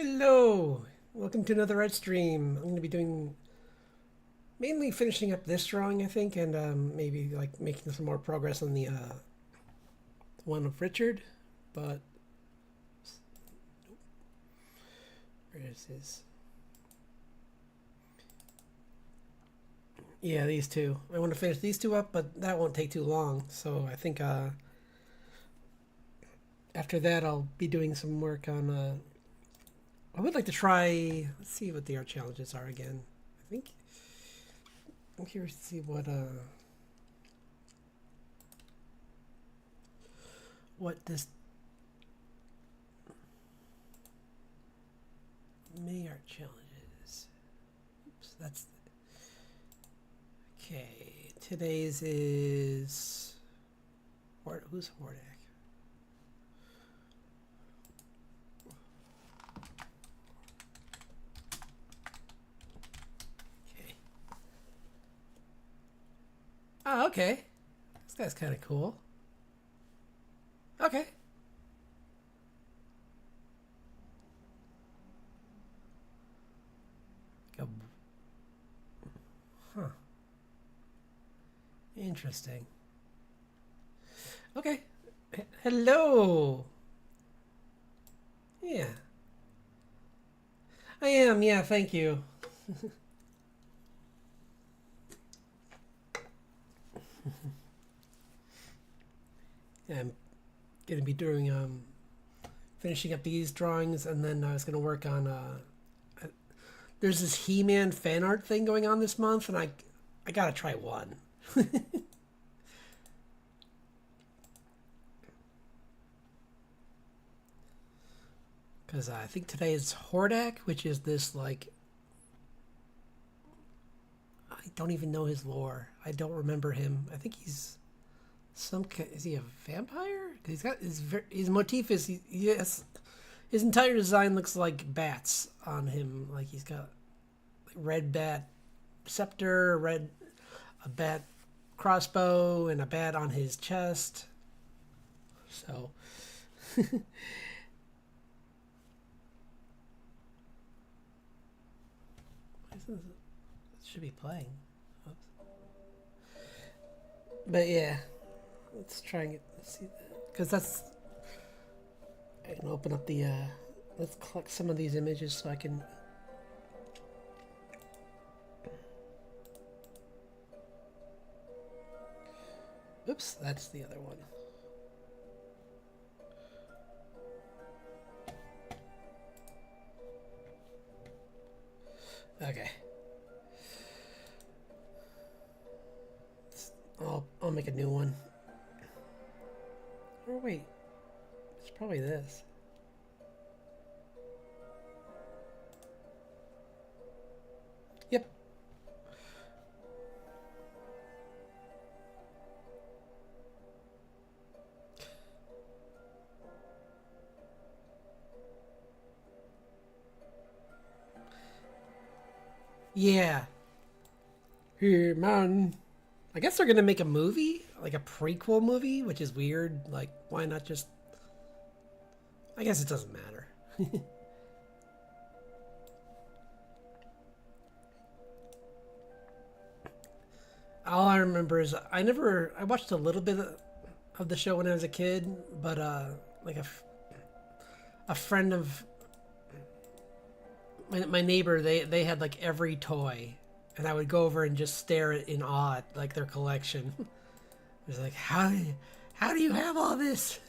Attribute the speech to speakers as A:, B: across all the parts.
A: Hello! Welcome to another art stream. I'm going to be doing mainly finishing up this drawing, I think, and maybe like making some more progress on the one of Richard. But where is his? Yeah, these two. I want to finish these two up, but that won't take too long. So I think after that, I'll be doing some work on. I would like to try. Let's see what the art challenges are again. I think I'm curious to see what this May art challenges. Oops, that's okay. Today's is who's Hordak? Okay. Oh, okay. This guy's kind of cool. Okay. Go. Huh. Interesting. Okay. Hello. Yeah. I am. Yeah. Thank you. I'm gonna be doing finishing up these drawings, and then I was gonna work on there's this He-Man fan art thing going on this month, and I gotta try one. Because I think today is Hordak, which is this like I don't even know his lore. I don't remember him. I think he's is he a vampire? He's got his motif is yes, his entire design looks like bats on him. Like he's got red bat scepter, a bat crossbow, and a bat on his chest. So it should be playing. Oops. But yeah, let's try and let's see because that's I can open up the let's collect some of these images so I can oops, that's the other one. Okay. I'll make a new one. Oh wait, it's probably this. Yep. Yeah. Hey man. I guess they're gonna make a movie, like a prequel movie, which is weird. Like, why not just? I guess it doesn't matter. All I remember is I watched a little bit of the show when I was a kid, but like a friend of my neighbor, they had like every toy, and I would go over and just stare at in awe at like their collection. It was like, how do you have all this?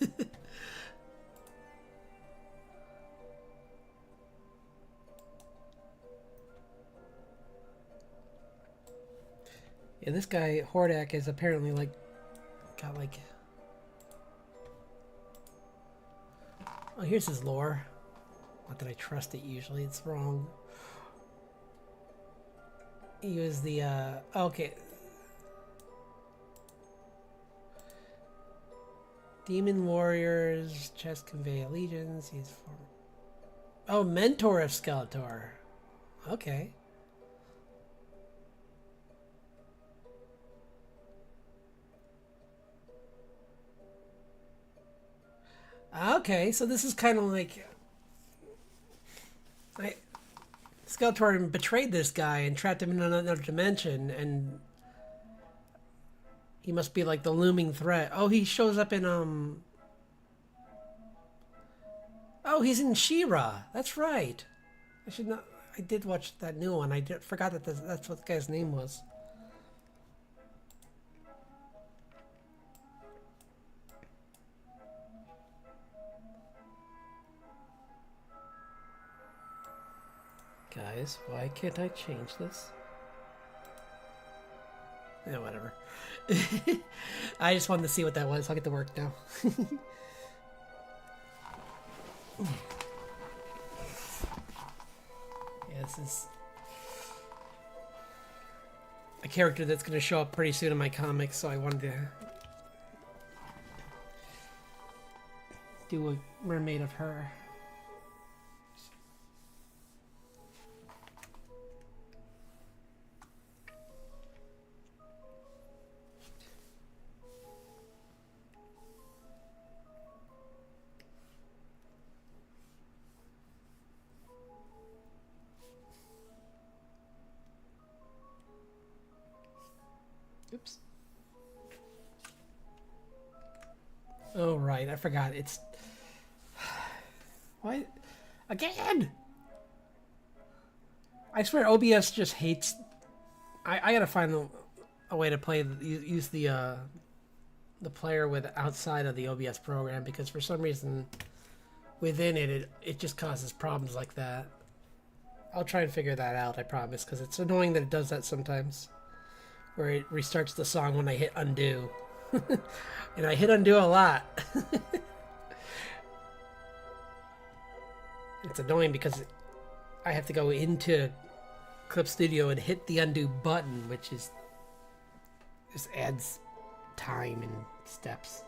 A: Yeah, this guy Hordak is apparently like got like. Oh, here's his lore. Not that I trust it usually, it's wrong. He was the okay. Demon warriors, chest convey allegiance. He's former. Oh, mentor of Skeletor. Okay. Okay, so this is kind of like Skeletor betrayed this guy and trapped him in another dimension, and he must be like the looming threat. Oh, he shows up in Oh, he's in She-Ra. That's right. I should not. I did watch that new one. Forgot that that's what the guy's name was. Guys, why can't I change this? Yeah, whatever. I just wanted to see what that was. I'll get to work now. Yeah, this is a character that's going to show up pretty soon in my comics, so I wanted to do a mermaid of her. Oops. Oh, right. I forgot. It's... Why? Again! I swear OBS just hates... I gotta find a way to play... Use the player with outside of the OBS program, because for some reason within it just causes problems like that. I'll try and figure that out, I promise, because it's annoying that it does that sometimes. Where it restarts the song when I hit undo. And I hit undo a lot. It's annoying because I have to go into Clip Studio and hit the undo button, which is just adds time and steps.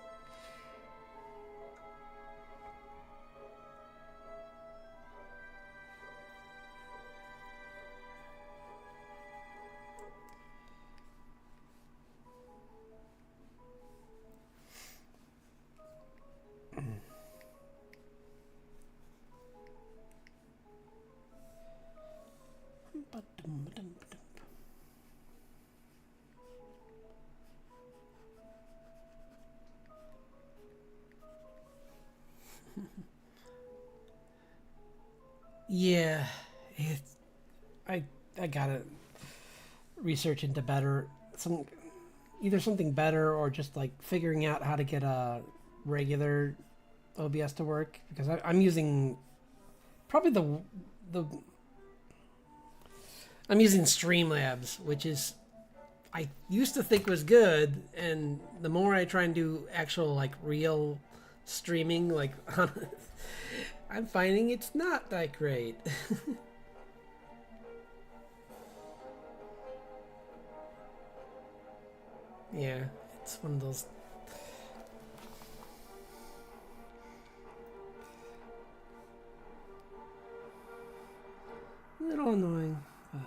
A: Yeah, I gotta research into either something better or just like figuring out how to get a regular OBS to work, because I'm using probably I'm using Streamlabs, which is I used to think was good, and the more I try and do actual like real streaming, like I'm finding it's not that great. Yeah, it's one of those. A little annoying, but.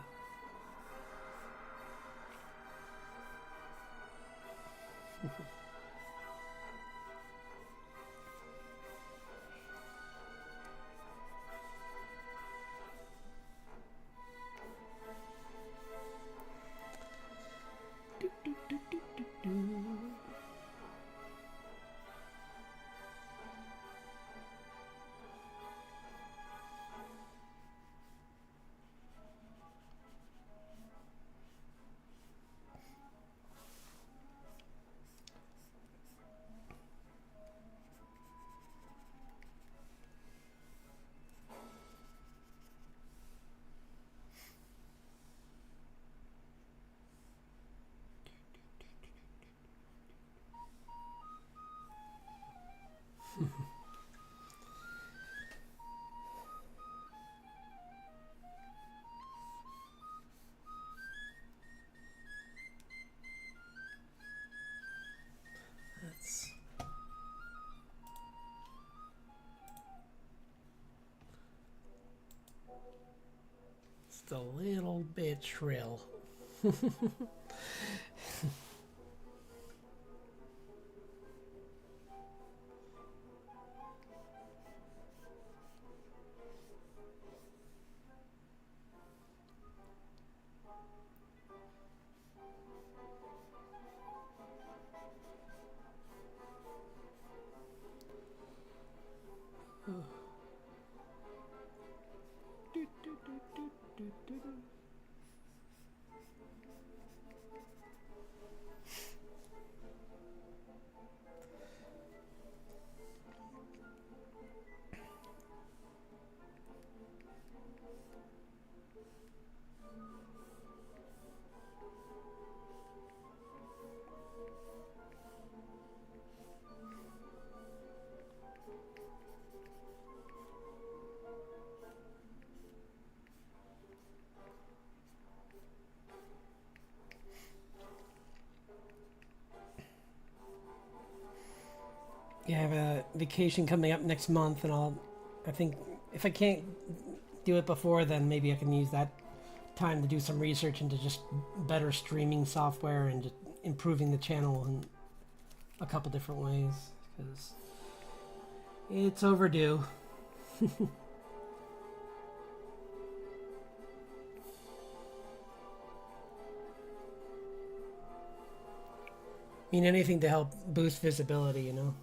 A: That's just a little bit shrill. Yeah, I have a vacation coming up next month, and I think if I can't do it before, then maybe I can use that time to do some research into just better streaming software and just improving the channel in a couple different ways, because it's overdue. I mean, anything to help boost visibility, you know?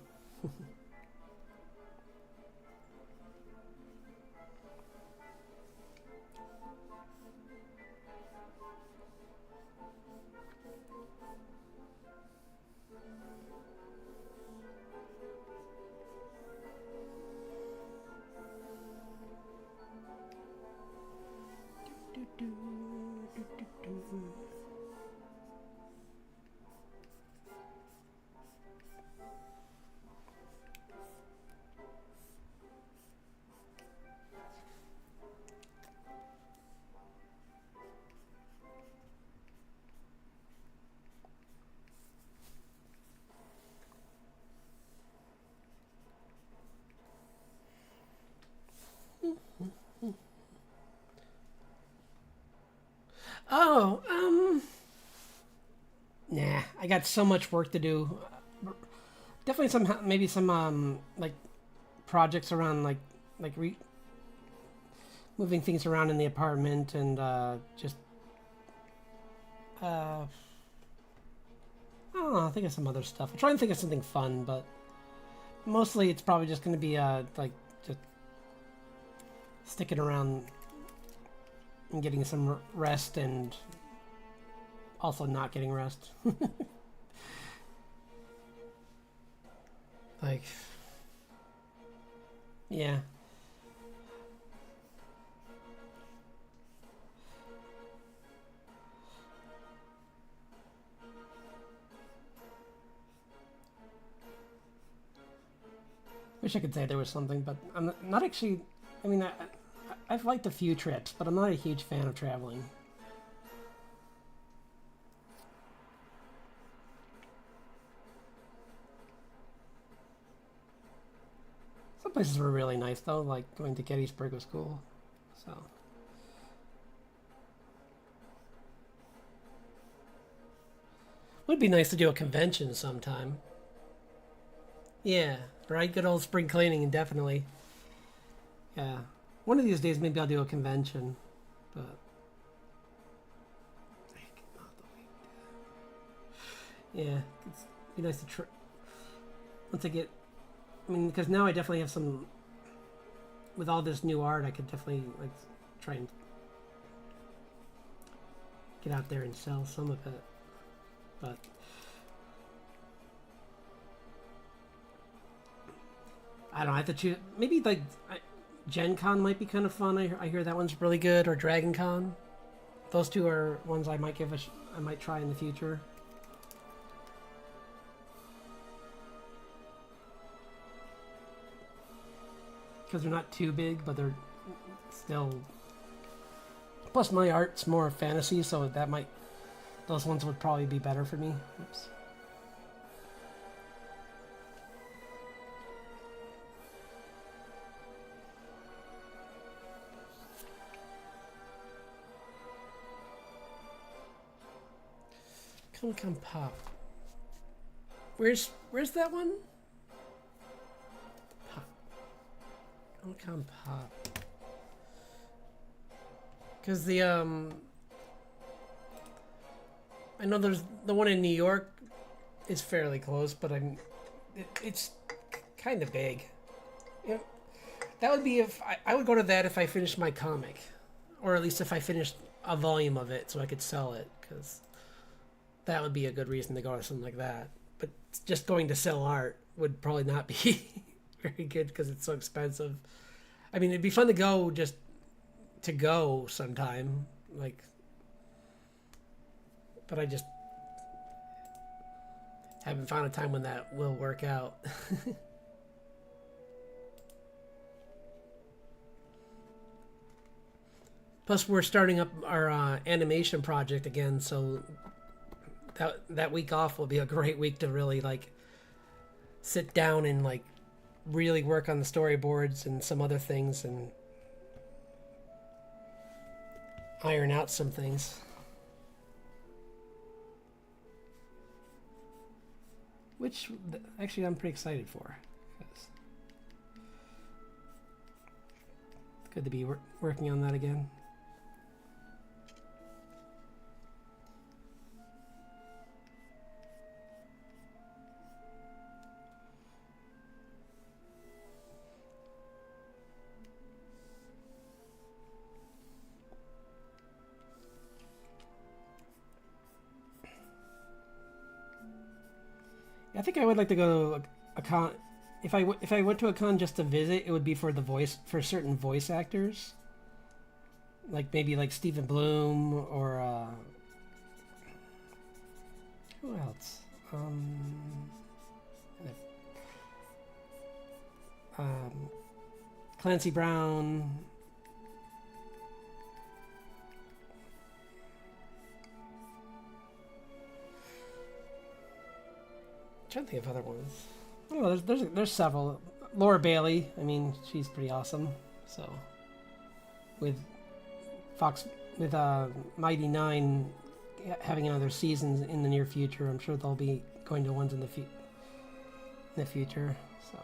A: Oh, nah, I got so much work to do. Definitely maybe some like projects around moving things around in the apartment and just I don't know. I think of some other stuff. I'm trying to think of something fun, but mostly it's probably just going to be like just sticking around and getting some rest, and also not getting rest. Like, yeah. Wish I could say there was something, but I'm not actually. I mean, I've liked a few trips, but I'm not a huge fan of traveling. Some places were really nice though, like going to Gettysburg was cool. So would be nice to do a convention sometime. Yeah, right. Good old spring cleaning, indefinitely. Yeah, one of these days maybe I'll do a convention, but yeah, it's be nice to once I get. I mean, because now I definitely have some. With all this new art, I could definitely like try and get out there and sell some of it. But I don't know. I have to choose. Maybe like Gen Con might be kind of fun. I hear that one's really good. Or Dragon Con. Those two are ones I might I might try in the future. Because they're not too big, but they're still. Plus, my art's more fantasy, so that might. Those ones would probably be better for me. Oops. Come pop. Where's that one? Pop. Come pop. Because the I know there's the one in New York is fairly close, but it's kind of big. Yeah, that would be if I would go to that if I finished my comic, or at least if I finished a volume of it so I could sell it, because that would be a good reason to go to something like that. But just going to sell art would probably not be very good because it's so expensive. I mean, it'd be fun to go just to go sometime, like, but I just haven't found a time when that will work out. Plus, we're starting up our animation project again, so that week off will be a great week to really like sit down and like really work on the storyboards and some other things and iron out some things. Which actually I'm pretty excited for. It's good to be working on that again. I think I would like to go to a con. If I went to a con just to visit, it would be for certain voice actors, like maybe like Stephen Bloom or who else? Clancy Brown. I'm trying to think of other ones. I don't know, there's several. Laura Bailey, I mean, she's pretty awesome. So with Mighty Nine having another season in the near future, I'm sure they'll be going to ones in the future. So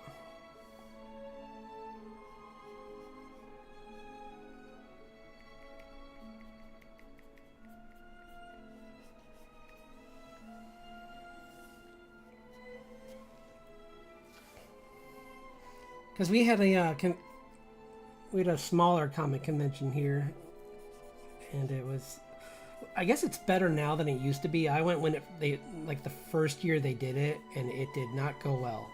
A: because we had a smaller comic convention here, and it was, I guess it's better now than it used to be. I went when they like the first year they did it, and it did not go well.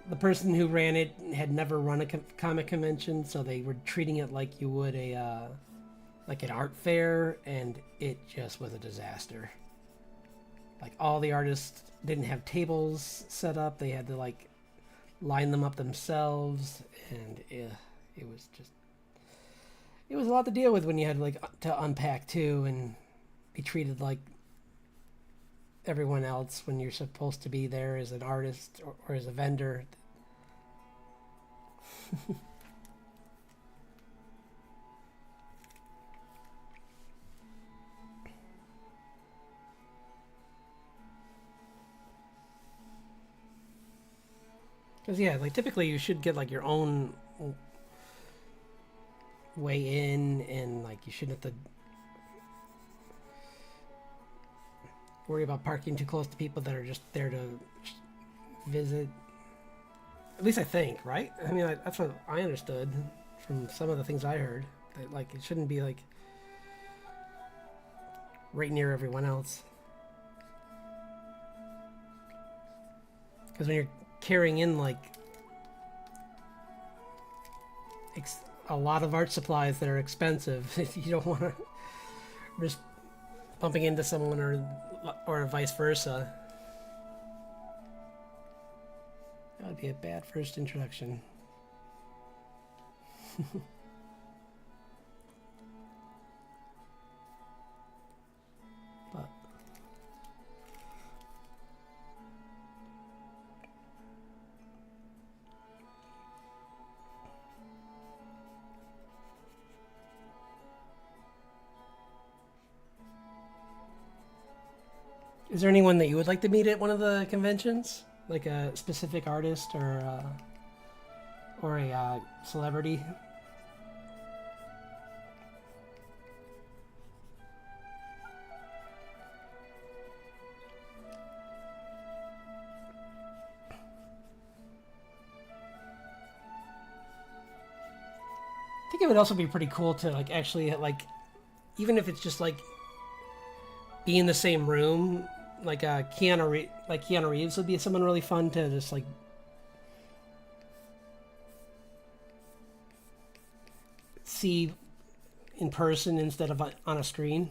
A: The person who ran it had never run a comic convention, so they were treating it like you would like an art fair, and it just was a disaster. Like all the artists didn't have tables set up; they had to like line them up themselves, and it was a lot to deal with when you had like to unpack too and be treated like everyone else when you're supposed to be there as an artist or as a vendor. Because yeah, like typically you should get like your own way in, and like you shouldn't have to worry about parking too close to people that are just there to visit. At least I think, right? I mean, that's what I understood from some of the things I heard. That like it shouldn't be like right near everyone else. Because when you're carrying in like a lot of art supplies that are expensive, if you don't want to risk bumping into someone or vice versa, that would be a bad first introduction. But is there anyone that you would like to meet at one of the conventions? Like a specific artist or a celebrity? I think it would also be pretty cool to like actually like, even if it's just like be in the same room, like Keanu Reeves would be someone really fun to just like see in person instead of on a screen.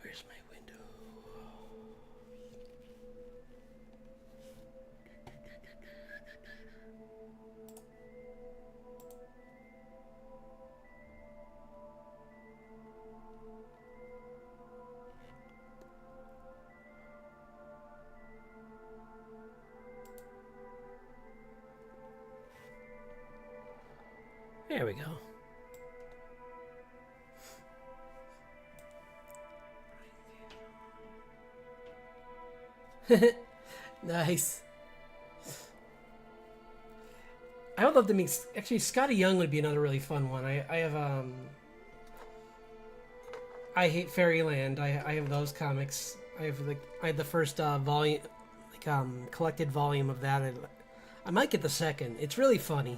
A: Where's my window? There we go. Nice. I would love to meet. Actually, Scotty Young would be another really fun one. I have I Hate Fairyland. I have those comics. I had the first volume, like collected volume of that. I might get the second. It's really funny.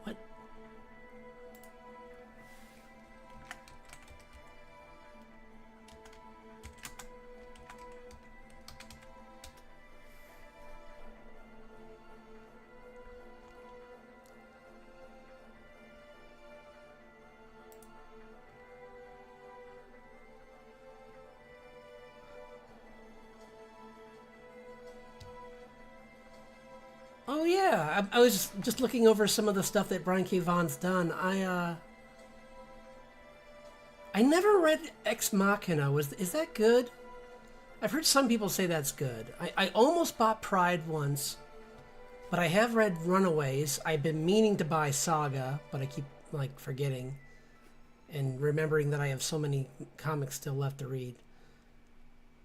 A: What? Oh yeah, I was just looking over some of the stuff that Brian K. Vaughan's done. I never read Ex Machina. Is that good? I've heard some people say that's good. I almost bought Pride once, but I have read Runaways. I've been meaning to buy Saga, but I keep like forgetting and remembering that I have so many comics still left to read.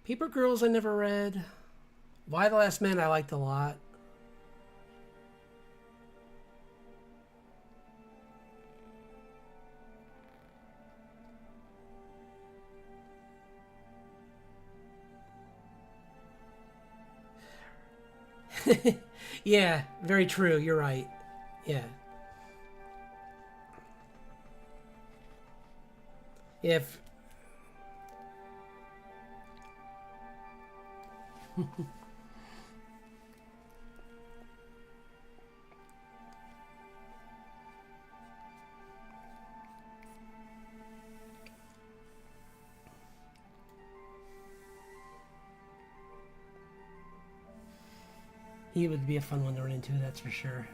A: Paper Girls I never read. Why the Last Man I liked a lot. Yeah, very true. You're right. Yeah. If he would be a fun one to run into, that's for sure.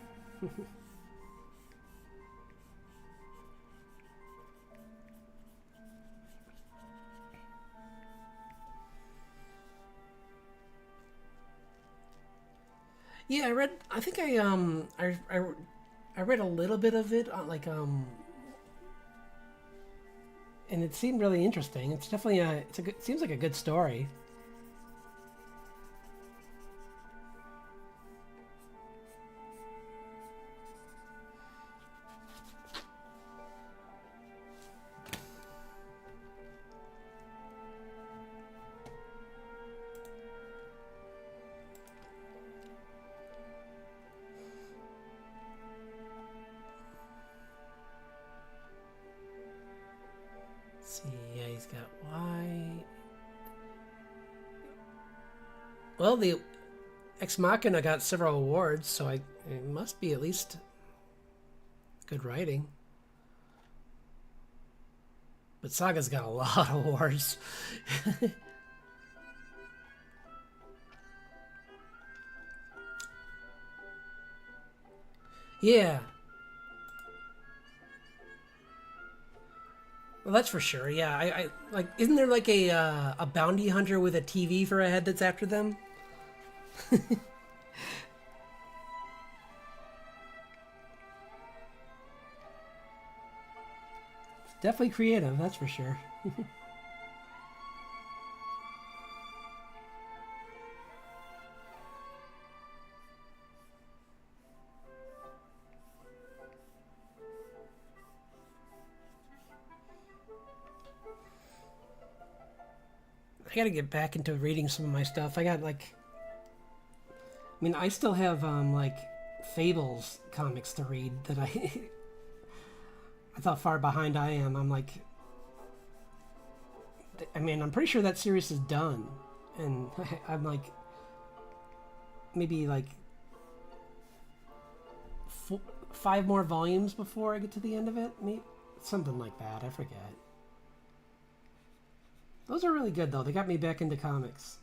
A: Yeah, I read. I think I read a little bit of it on and it seemed really interesting. It's definitely seems like a good story. Let's see, yeah, he's got Y. Well, the Ex Machina got several awards, so it must be at least good writing. But Saga's got a lot of awards. Yeah. Well, that's for sure. Yeah, I like. Isn't there like a bounty hunter with a TV for a head that's after them? Definitely creative. That's for sure. I gotta get back into reading some of my stuff. I got like, I mean, I still have like Fables comics to read that I that's how far behind I am. I'm like, I mean, I'm pretty sure that series is done, and I'm like, maybe like 5 more volumes before I get to the end of it. Maybe something like that. I forget. Those are really good though. They got me back into comics.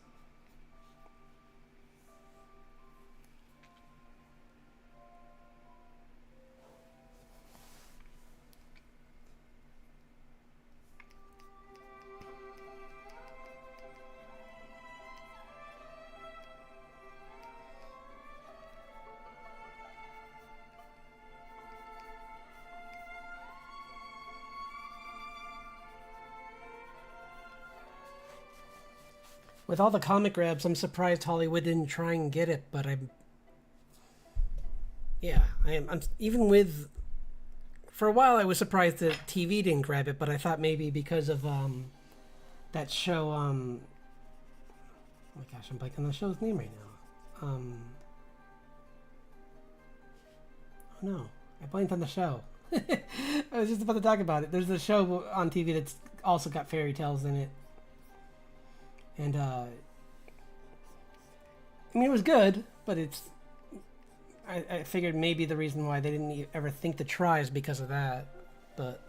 A: With all the comic grabs, I'm surprised Hollywood didn't try and get it, but yeah, I'm even with for a while I was surprised that TV didn't grab it, but I thought maybe because of that show oh my gosh, I'm blanking on the show's name right now. Oh no, I blanked on the show. I was just about to talk about it. There's a show on TV that's also got fairy tales in it, and I mean it was good, but I figured maybe the reason why they didn't ever think to try is because of that, but.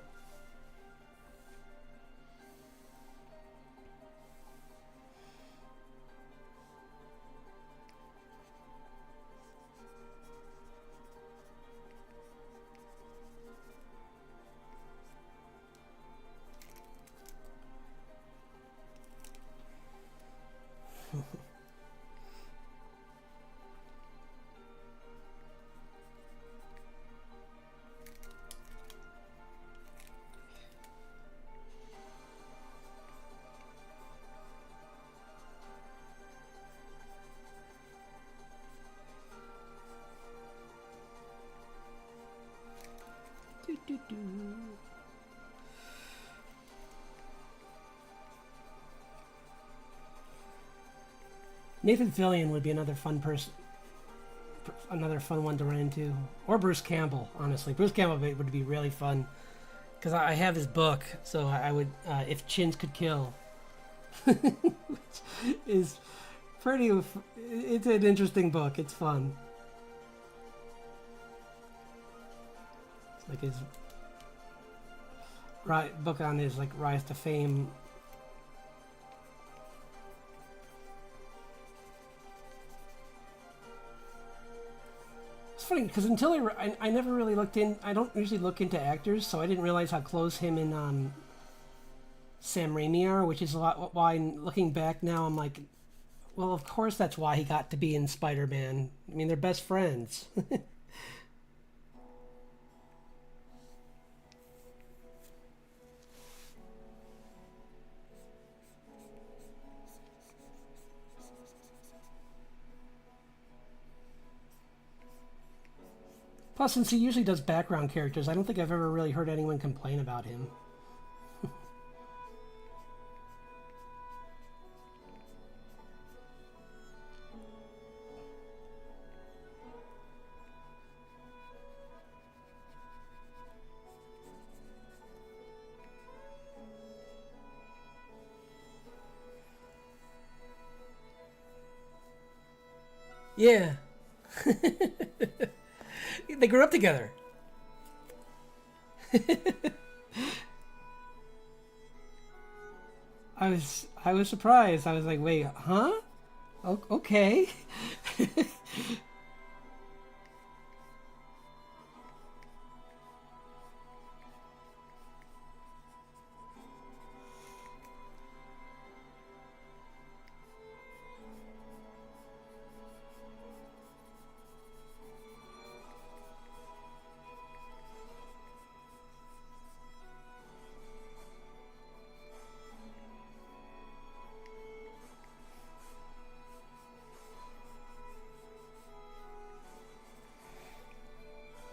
A: Nathan Fillion would be another fun person, another fun one to run into, or Bruce Campbell. Honestly, Bruce Campbell would be really fun because I have his book, so I would if chins could kill, which is pretty. It's an interesting book. It's fun. It's like his book on his like rise to fame. It's funny because until I never really looked in. I don't usually look into actors, so I didn't realize how close him and Sam Raimi are, which is a lot why looking back now I'm like, well, of course that's why he got to be in Spider-Man. I mean, they're best friends. Plus, since he usually does background characters, I don't think I've ever really heard anyone complain about him. Yeah. They grew up together. I was surprised. I was like, wait, huh? Okay.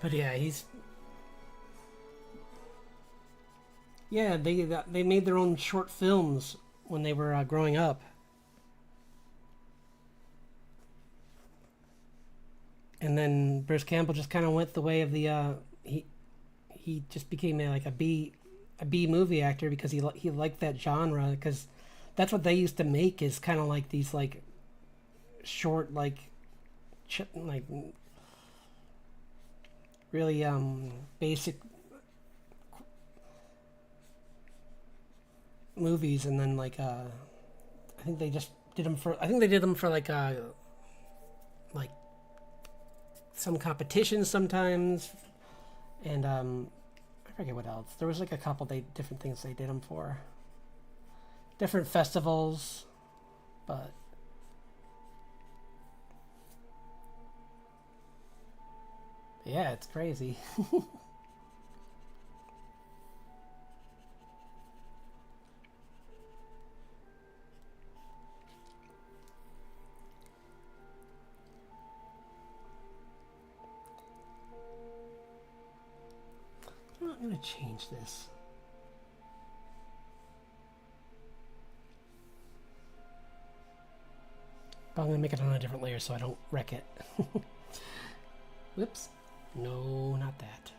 A: But yeah, he's yeah. They made their own short films when they were growing up, and then Bruce Campbell just kind of went the way of the he just became like a B movie actor because he liked that genre because that's what they used to make is kind of like these like short like really basic movies and then I think they just did them for I think they did them for like some competitions sometimes and I forget what else there was like a couple different things they did them for different festivals but yeah it's crazy. I'm not gonna change this. But I'm gonna make it on a different layer so I don't wreck it. Whoops. No, not that.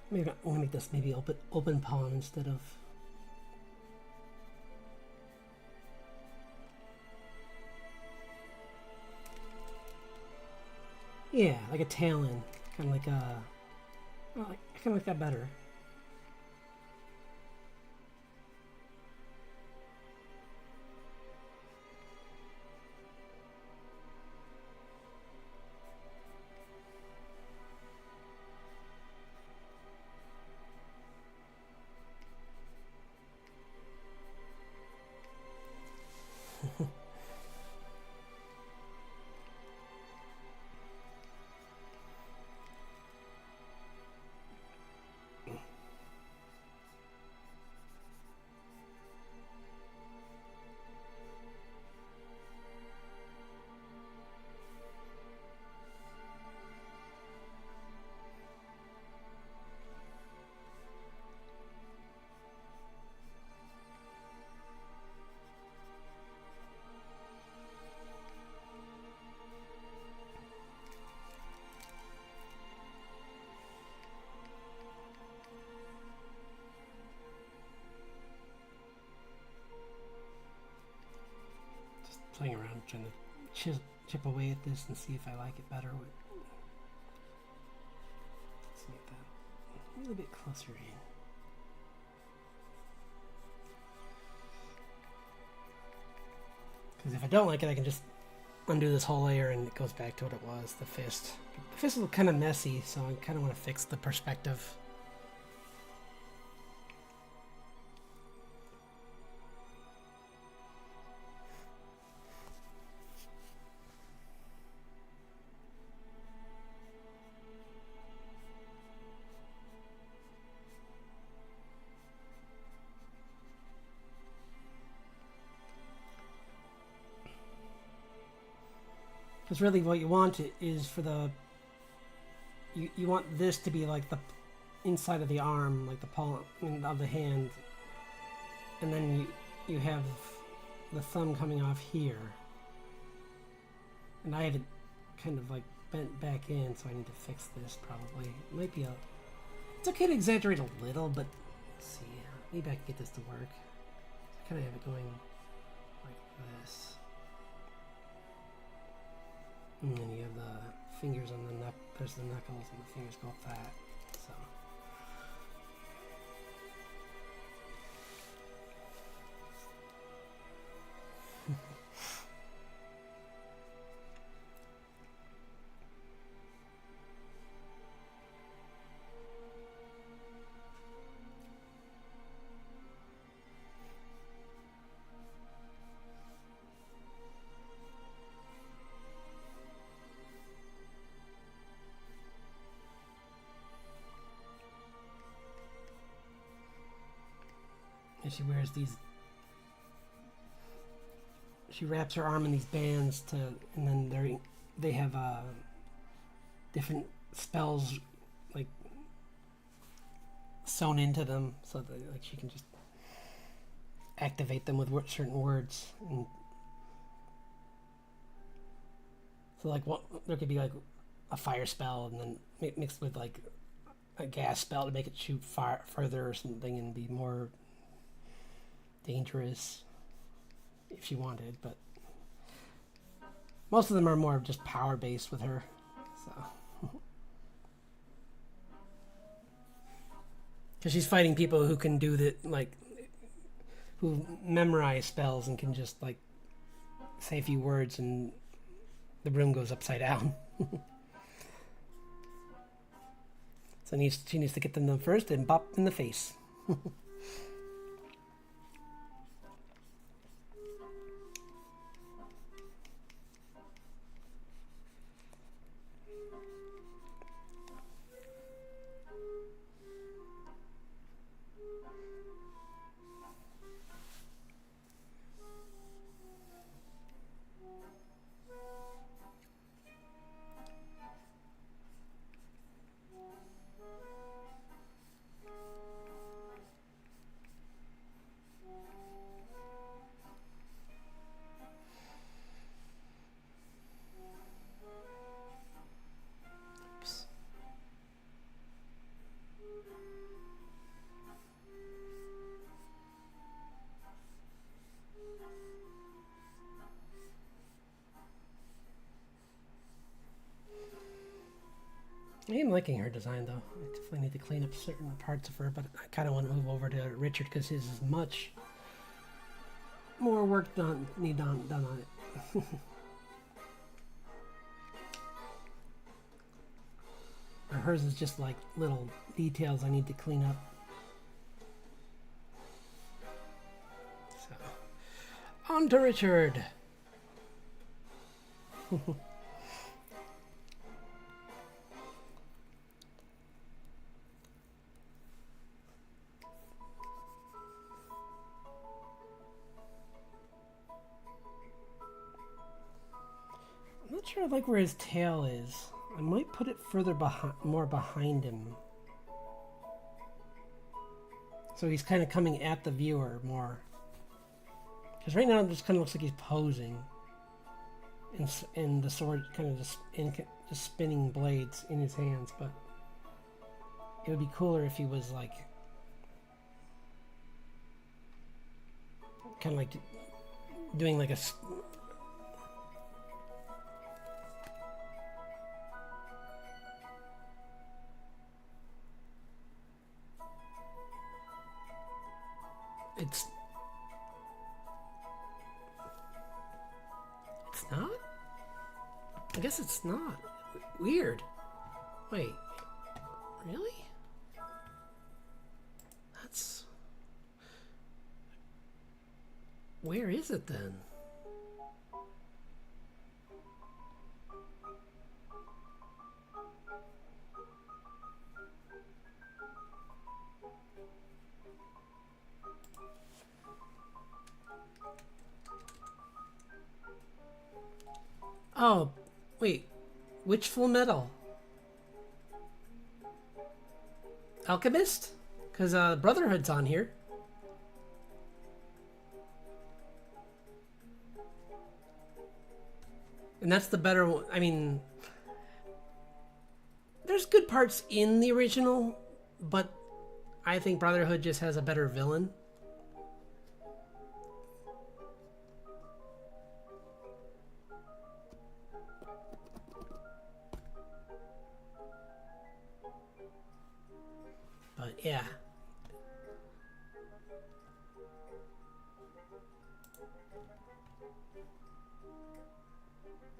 A: Maybe I'm gonna make this maybe open palm instead of. Yeah, like a talon, kind of like a. I kind of like that better. Playing around, trying to chip away at this and see if I like it better. Let's make that a little bit closer in. Because if I don't like it, I can just undo this whole layer and it goes back to what it was, the fist. The fist is kind of messy, so I kind of want to fix the perspective. Because really what you want is for the... You want this to be like the inside of the arm, like the palm of the hand. And then you have the thumb coming off here. And I have it kind of like bent back in, so I need to fix this probably. It might be it's okay to exaggerate a little, but let's see. Maybe I can get this to work. I kind of have it going like this. And then you have the fingers on the there's the knuckles and the fingers go like that. So. And she wears these. She wraps her arm in these bands and then they have different spells like sewn into them, so that like she can just activate them with certain words. And so like there could be like a fire spell, and then mixed with like a gas spell to make it shoot further or something and be more dangerous if she wanted. But most of them are more just power based with her. So because she's fighting people who can do that, like who memorize spells and can just like say a few words and the room goes upside down. So she needs to get them first and bop in the face. I am liking her design, though. I definitely need to clean up certain parts of her, but I kind of want to move over to Richard because his is much more work done on it. Or hers is just like little details I need to clean up. So, on to Richard. I'm not sure I like where his tail is. I might put it further more behind him. So he's kind of coming at the viewer more. Because right now it just kind of looks like he's posing. And the sword kind of just spinning blades in his hands. But it would be cooler if he was like... kind of like doing like a... It's not? I guess it's not. Weird. Wait. Really? That's... Where is it then? Oh, wait. Which Full Metal? Alchemist? Because Brotherhood's on here. And that's the better one. I mean, there's good parts in the original, but I think Brotherhood just has a better villain. But yeah.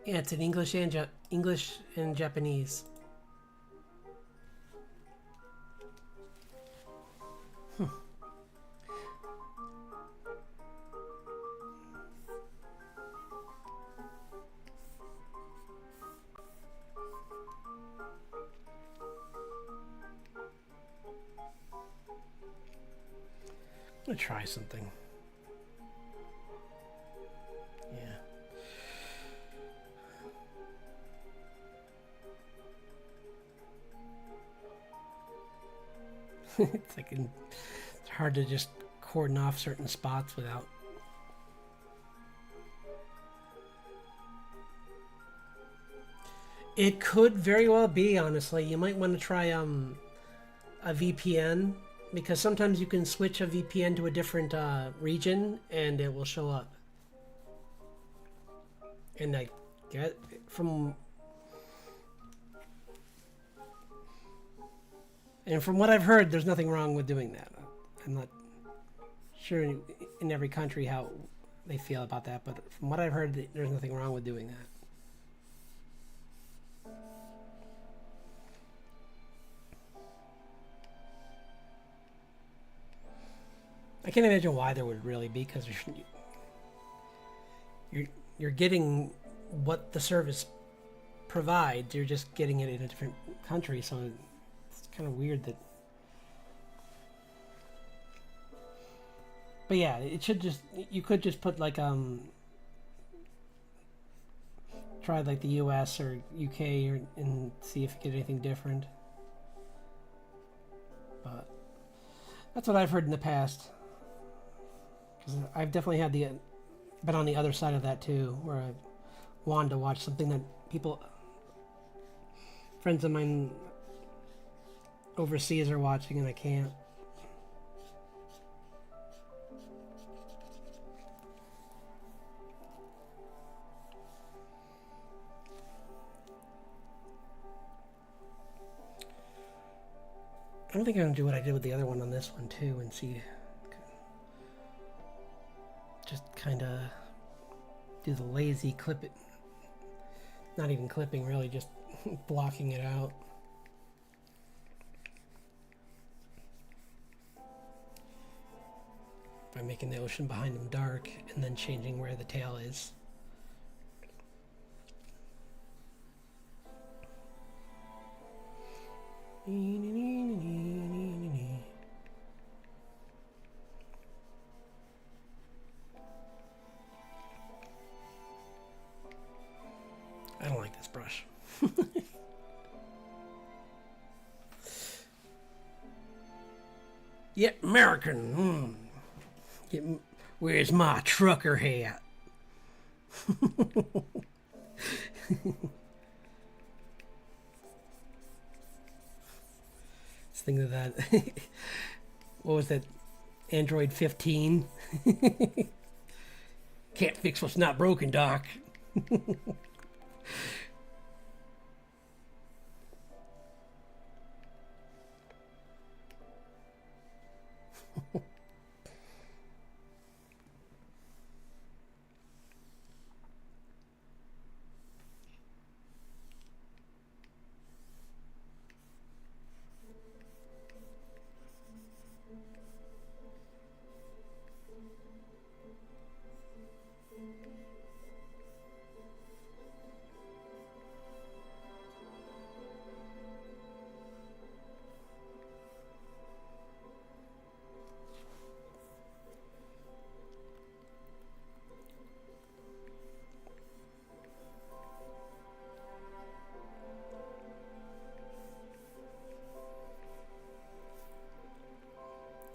A: Yeah, it's in English and Japanese. gonna try something. Yeah. It's like it's hard to just cordon off certain spots without. It could very well be, honestly. You might want to try a VPN, because sometimes you can switch a VPN to a different region and it will show up. And I get from what I've heard, there's nothing wrong with doing that. I'm not sure in every country how they feel about that, but from what I've heard, there's nothing wrong with doing that. I can't imagine why there would really be, because you're getting what the service provides. You're just getting it in a different country, so it's kind of weird that. But yeah, it should just, you could just put like try like the US or UK and see if you get anything different. But that's what I've heard in the past. Because I've definitely had been on the other side of that too, where I wanted to watch something that friends of mine overseas are watching and I can't. I don't think I'm going to do what I did with the other one on this one too and see. Just kind of do the lazy clip it. Not even clipping, really, just blocking it out. By making the ocean behind them dark and then changing where the tail is. I don't like this brush. Yeah, American. Where's my trucker hat? Just think of that. What was that? Android 15? Can't fix what's not broken, Doc.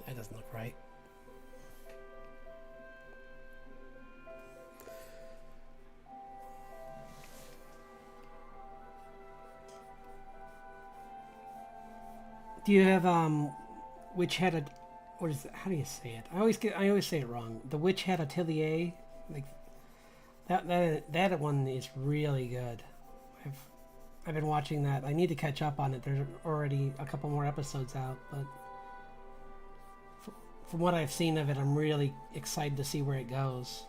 A: That doesn't look right. Do you have which had a, what is it, how do you say it? I always say it wrong. The Witch Hat Atelier, like that one is really good. I've been watching that. I need to catch up on it. There's already a couple more episodes out, but from what I've seen of it, I'm really excited to see where it goes.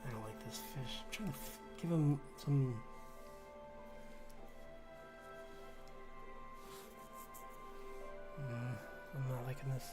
A: I don't like this fish. I'm trying to give him some... I'm not liking this.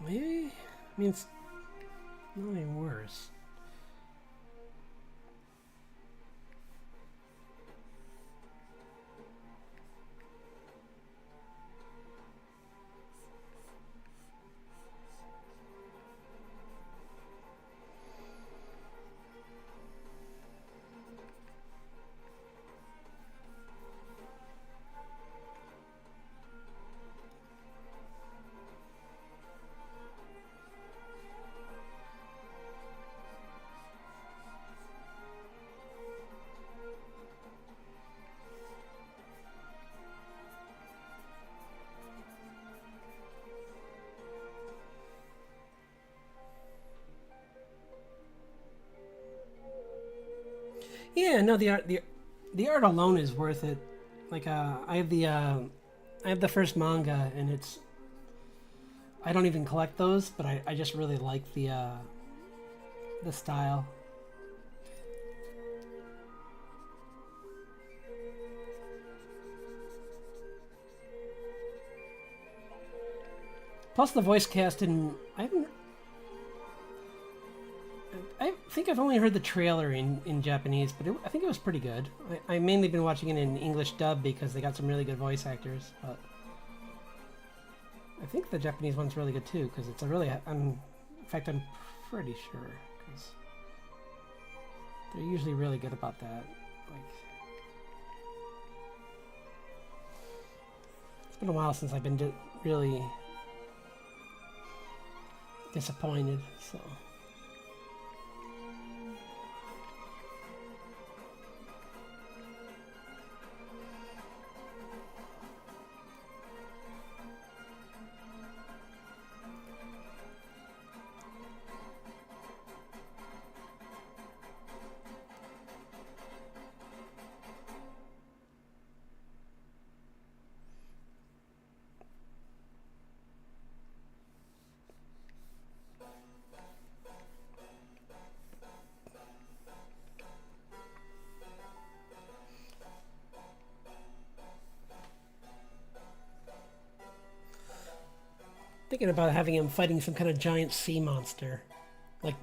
A: Maybe? I mean, it's not any worse. Yeah, no, the art alone is worth it. Like, I have the first manga, and it's I don't even collect those, but I just really like the style. Plus the voice cast in I think I've only heard the trailer in Japanese, but I think it was pretty good. I mainly been watching it in English dub because they got some really good voice actors. But I think the Japanese one's really good too because it's a really. In fact, I'm pretty sure because they're usually really good about that. Like, it's been a while since I've been really disappointed. So. Thinking about having him fighting some kind of giant sea monster, it's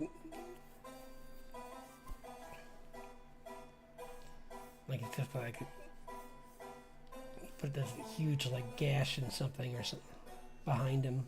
A: just like put this huge like gash in something or something behind him.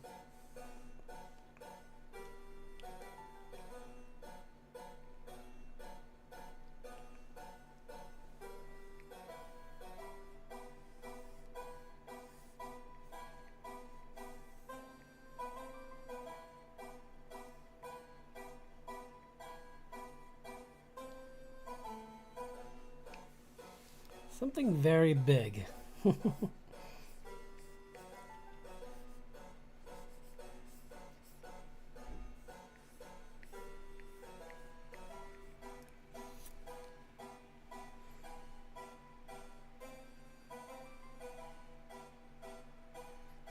A: Something very big.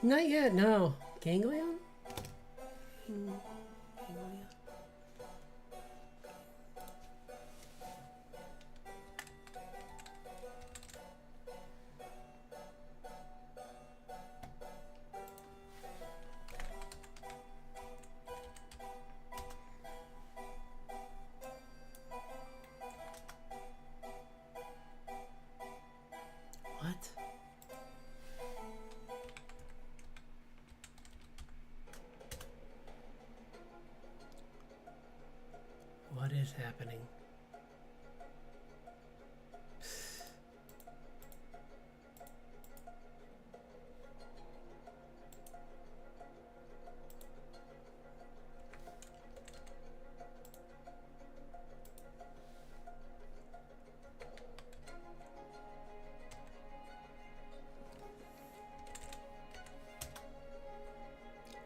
A: Not yet, no. Ganglion? Ganglion. What? What is happening?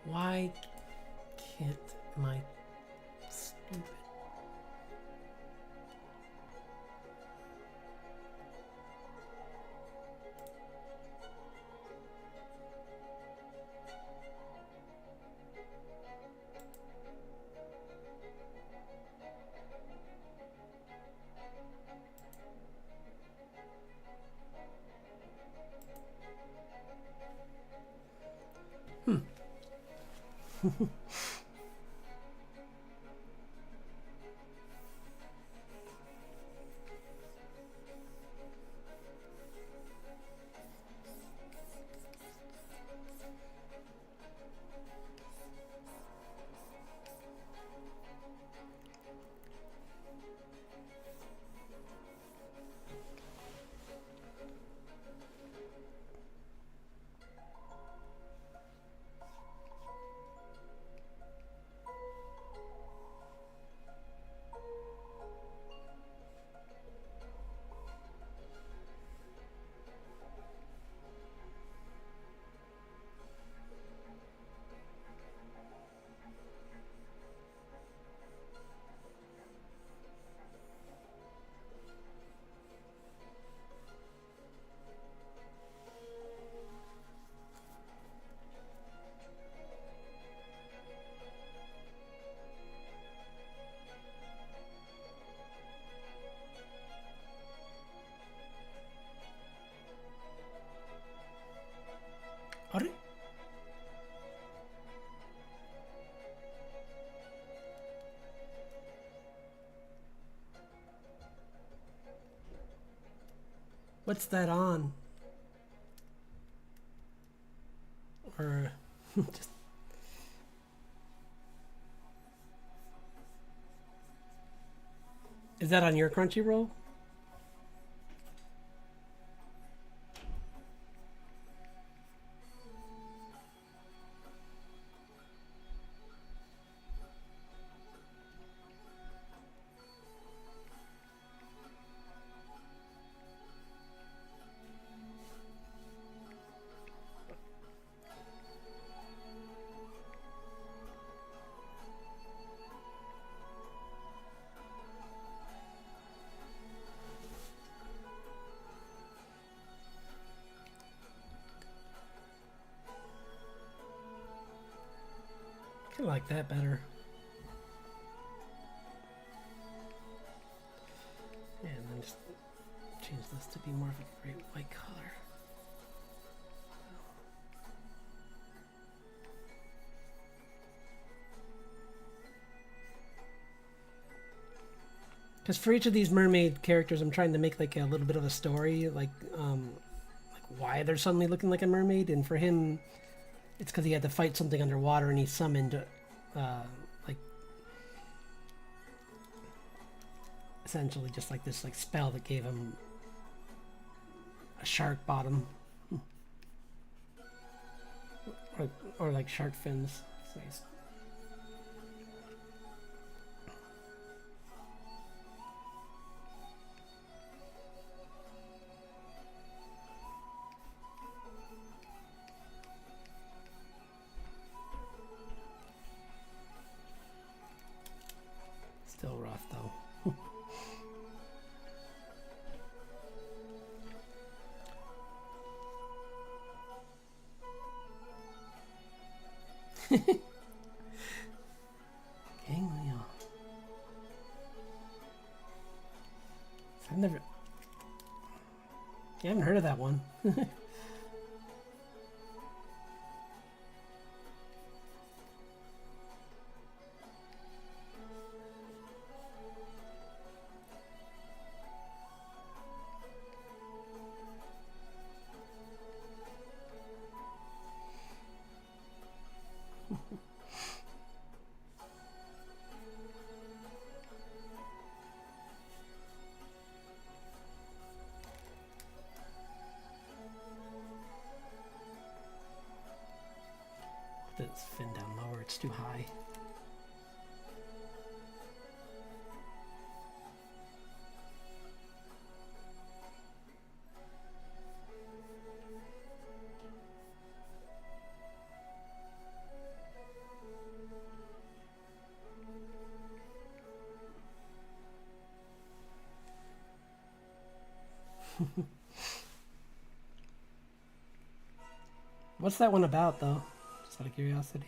A: Why can't my stupid... Are you? What's that on? Or just is that on your Crunchyroll? I like that better. And then just change this to be more of a great white color. Because for each of these mermaid characters, I'm trying to make like a little bit of a story, like why they're suddenly looking like a mermaid. And for him, it's because he had to fight something underwater, and he summoned, like, essentially just like this like spell that gave him a shark bottom, or like shark fins. So he's still rough though. Ganglion. I've never. I haven't heard of that one. This fin down lower, it's too high. What's that one about, though? Just out of curiosity.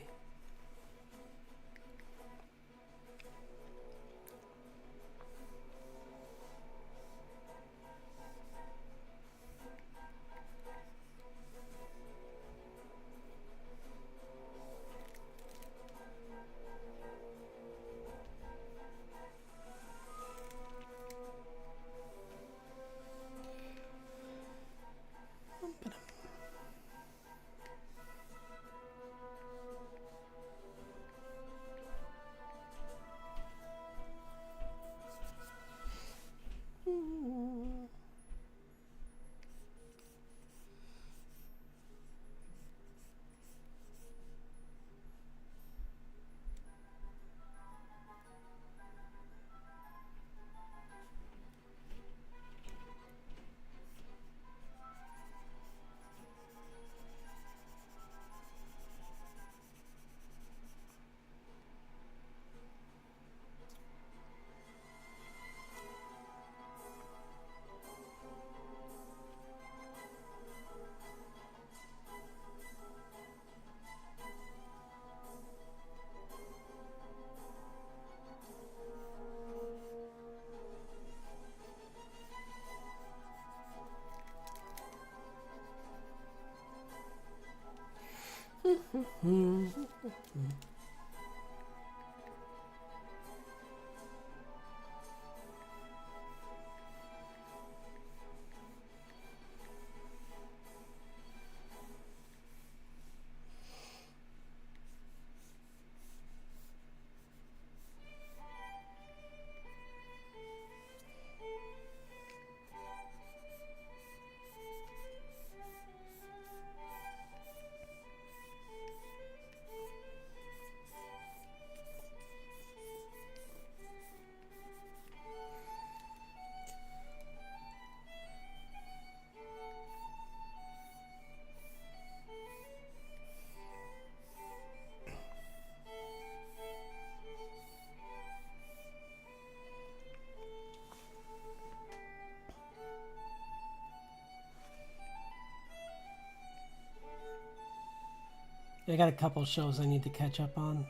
A: I got a couple shows I need to catch up on,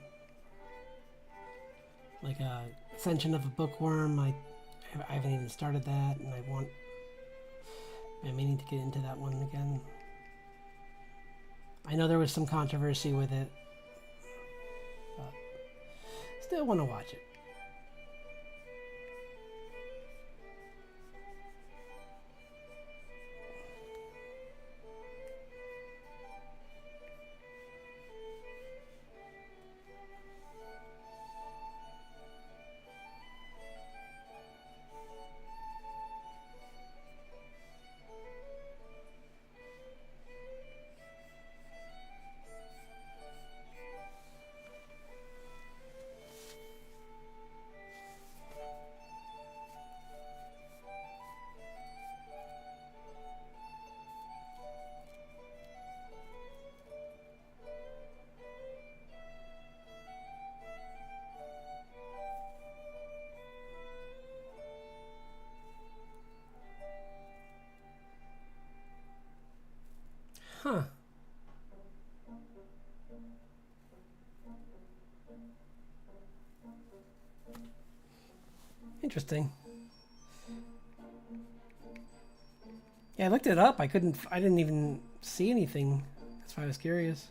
A: like Ascension of a Bookworm. I haven't even started that, and I may need to get into that one again. I know there was some controversy with it, but still want to watch it. Huh. Interesting. Yeah, I looked it up. I didn't even see anything. That's why I was curious.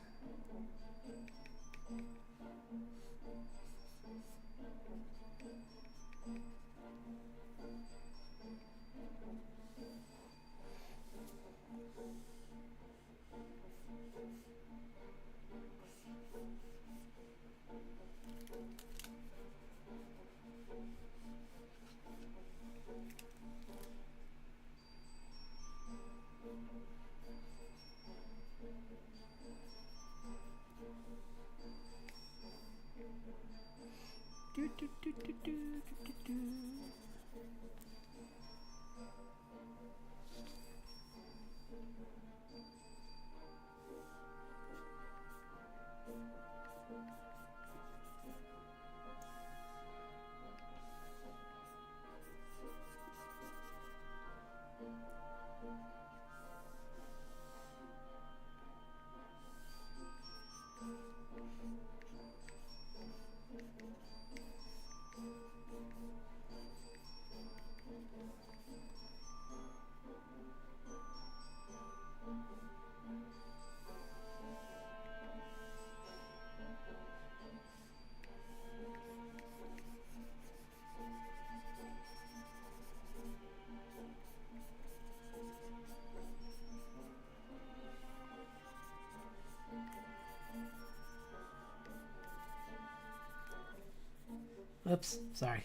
A: Oops, sorry.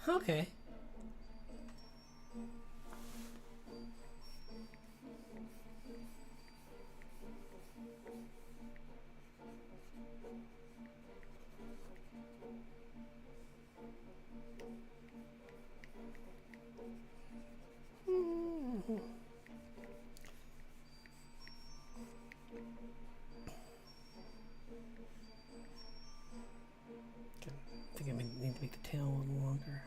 A: Okay. I think I need to make the tail a little longer.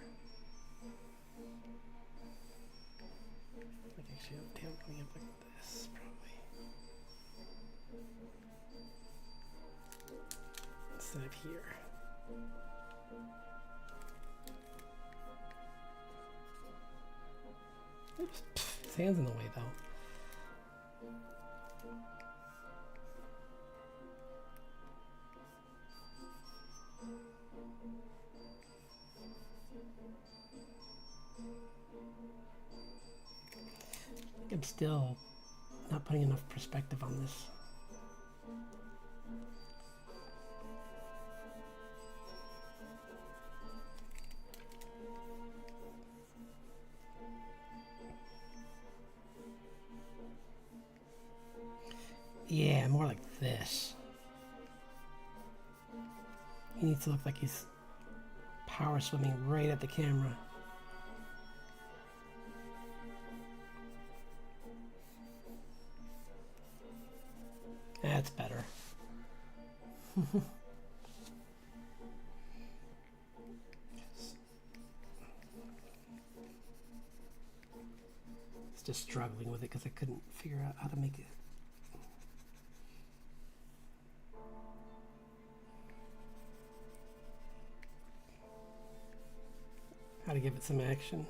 A: instead of here. Oops, his hand's in the way though. I'm still not putting enough perspective on this. Yeah, more like this. He needs to look like he's power swimming right at the camera. That's better. It's just struggling with it because I couldn't figure out how to make it. How to give it some action.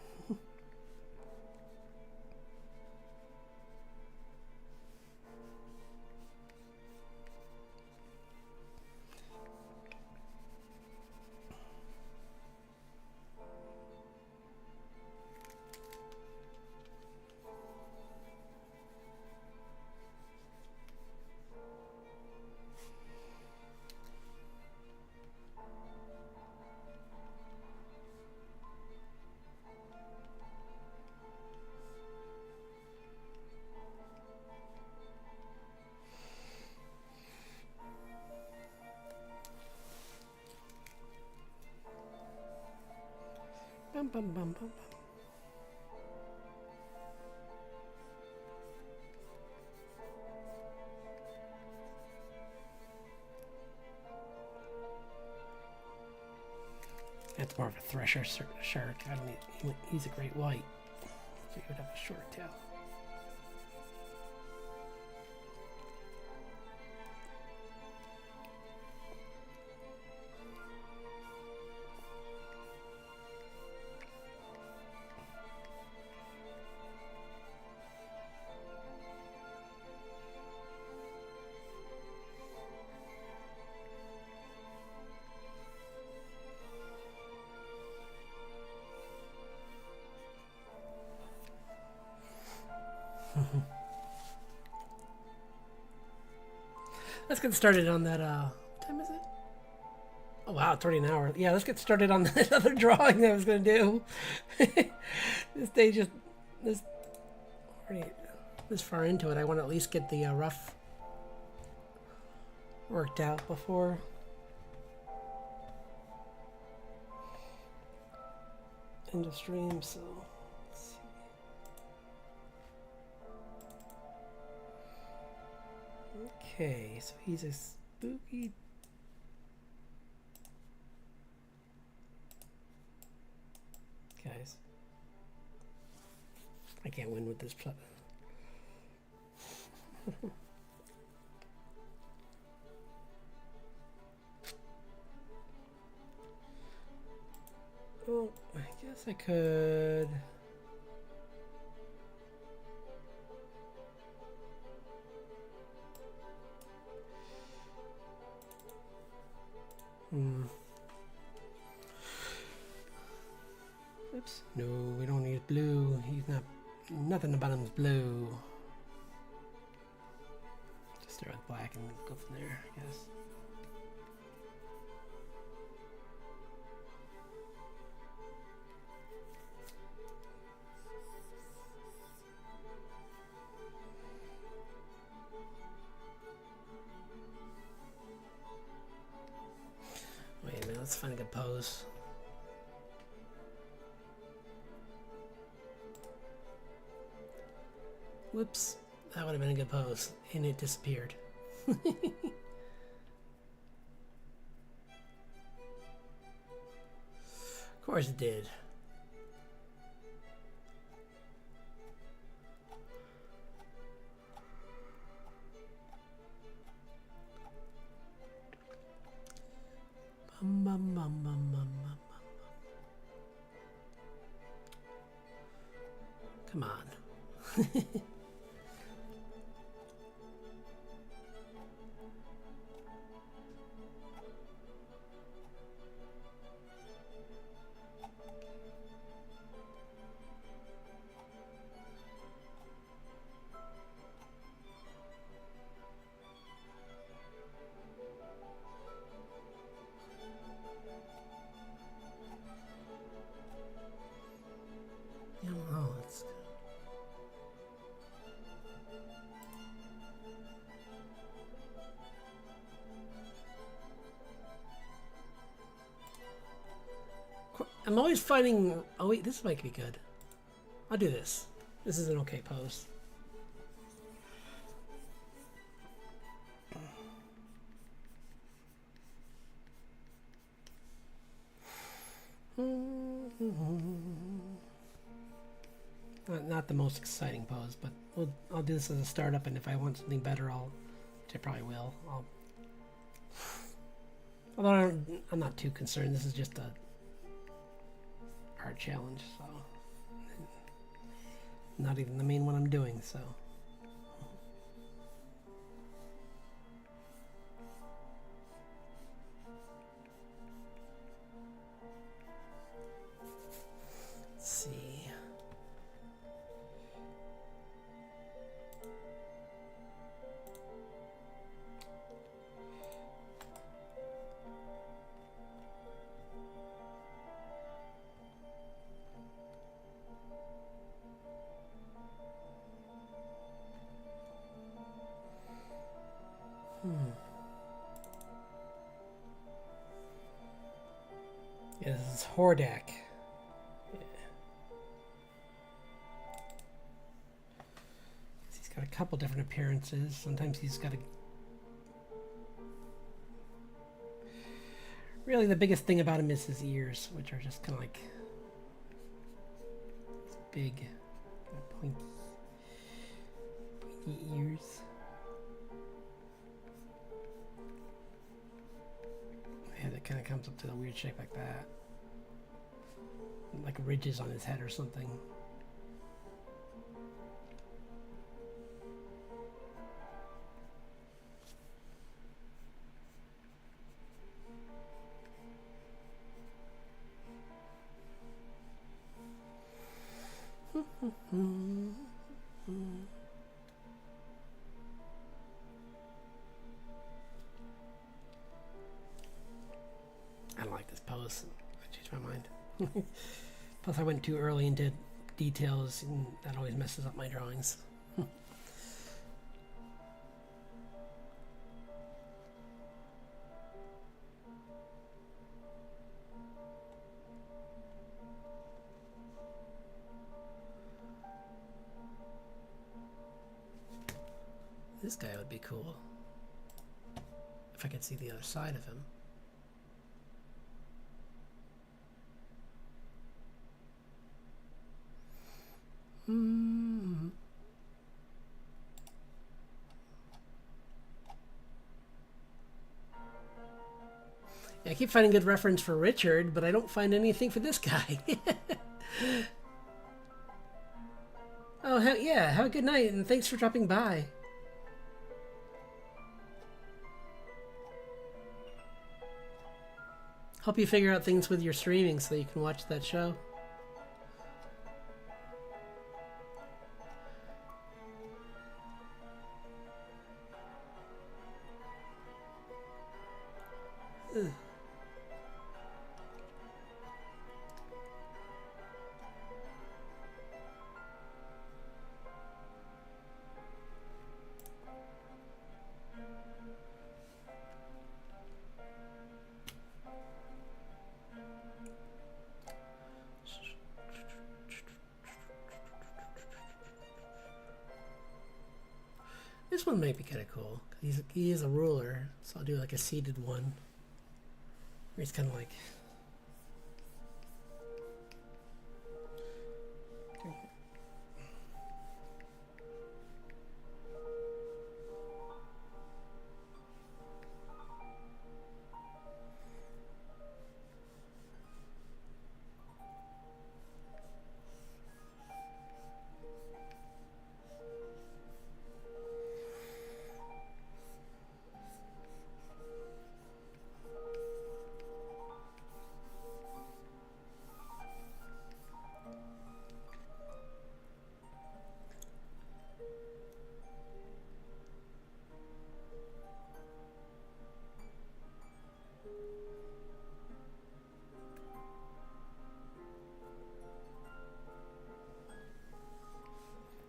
A: Bum, bum, bum, bum, bum. That's more of a thresher shark. I don't need, he's a great white. So he would have a short tail. Let's get started on that, what time is it? Oh wow, it's already an hour. Yeah, let's get started on that other drawing that I was gonna do. This far into it, I want to at least get the rough worked out before. End of stream, so let's see. Okay, so he's a spooky. Guys, I can't win with this. Well, I guess I could. Oops. No, we don't need blue. He's not. Nothing about him is blue. Just start with black and go from there, I guess. Wait a minute, let's find a good pose. Whoops, that would have been a good pose, and it disappeared. Of course it did. Come on. Oh, it's I'm always finding. Oh wait, this might be good. I'll do this. This is an okay pose. Not the most exciting pose, but I'll do this as a startup, and if I want something better, which I probably will. Although I'm not too concerned. This is just a art challenge, so not even the main one I'm doing. So. Let's see. Yeah, this is Hordak. Yeah. He's got a couple different appearances. Sometimes he's got a... Really, the biggest thing about him is his ears, which are just kind of like big, pointy ears. Yeah, that kind of comes up to a weird shape like that. Like ridges on his head or something. I don't like this pose. I changed my mind. Plus I went too early into details, and that always messes up my drawings. This guy would be cool if I could see the other side of him. Yeah, I keep finding good reference for Richard, but I don't find anything for this guy. Oh, yeah, have a good night, and thanks for dropping by. Hope you figure out things with your streaming so you can watch that show. Ugh. This one might be kind of cool. He is a ruler, so I'll do like a seated one. Where he's kind of like...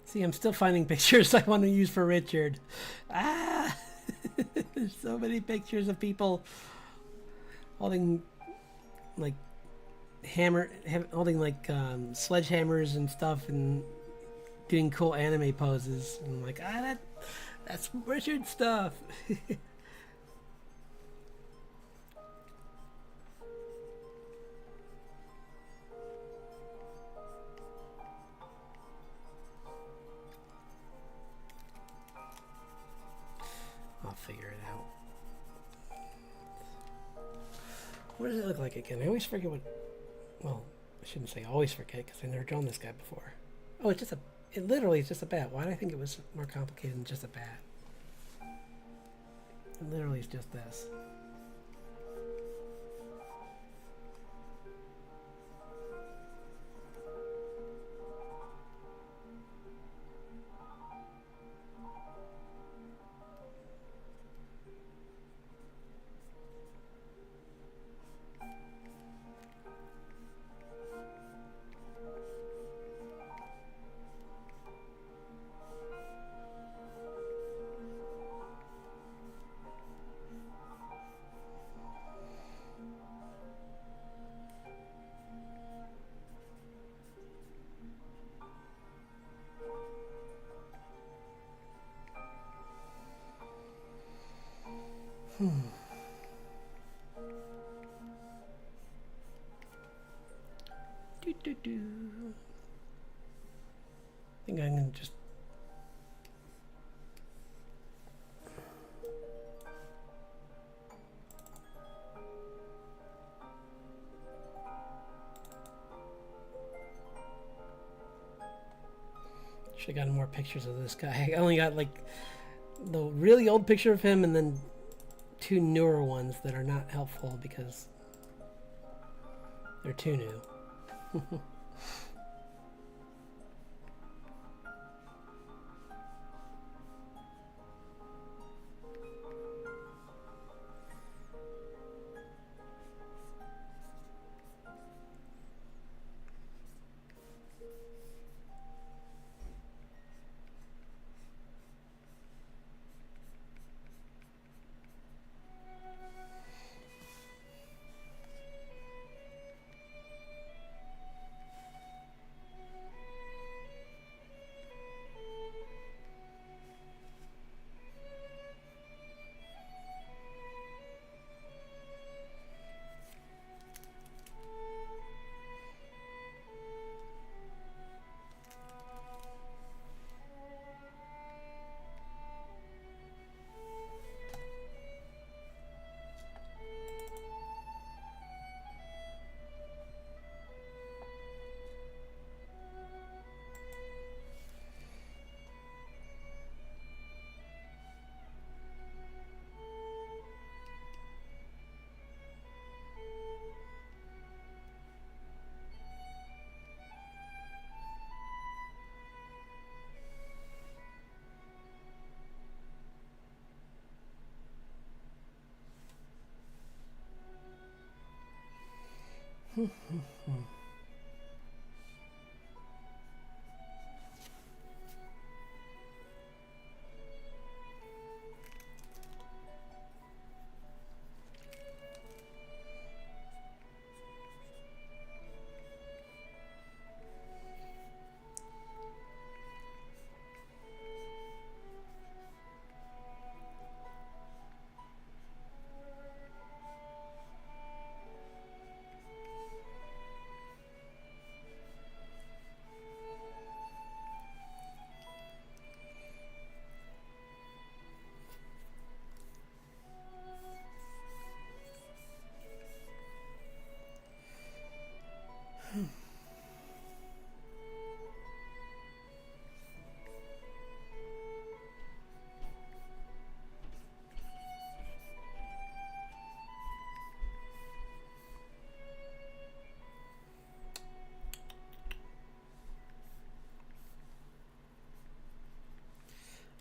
A: See, I'm still finding pictures I want to use for Richard. Ah! There's so many pictures of people holding, like, holding, like, sledgehammers and stuff and doing cool anime poses. And I'm like, that's Richard stuff. I'll figure it out. What does it look like again? I always forget what... Well, I shouldn't say always forget, because I've never drawn this guy before. Oh, it's just a... It literally is just a bat. Why did I think it was more complicated than just a bat? It literally is just this. I think I'm gonna just... Should have gotten more pictures of this guy. I only got like the really old picture of him and then 2 newer ones that are not helpful because they're too new.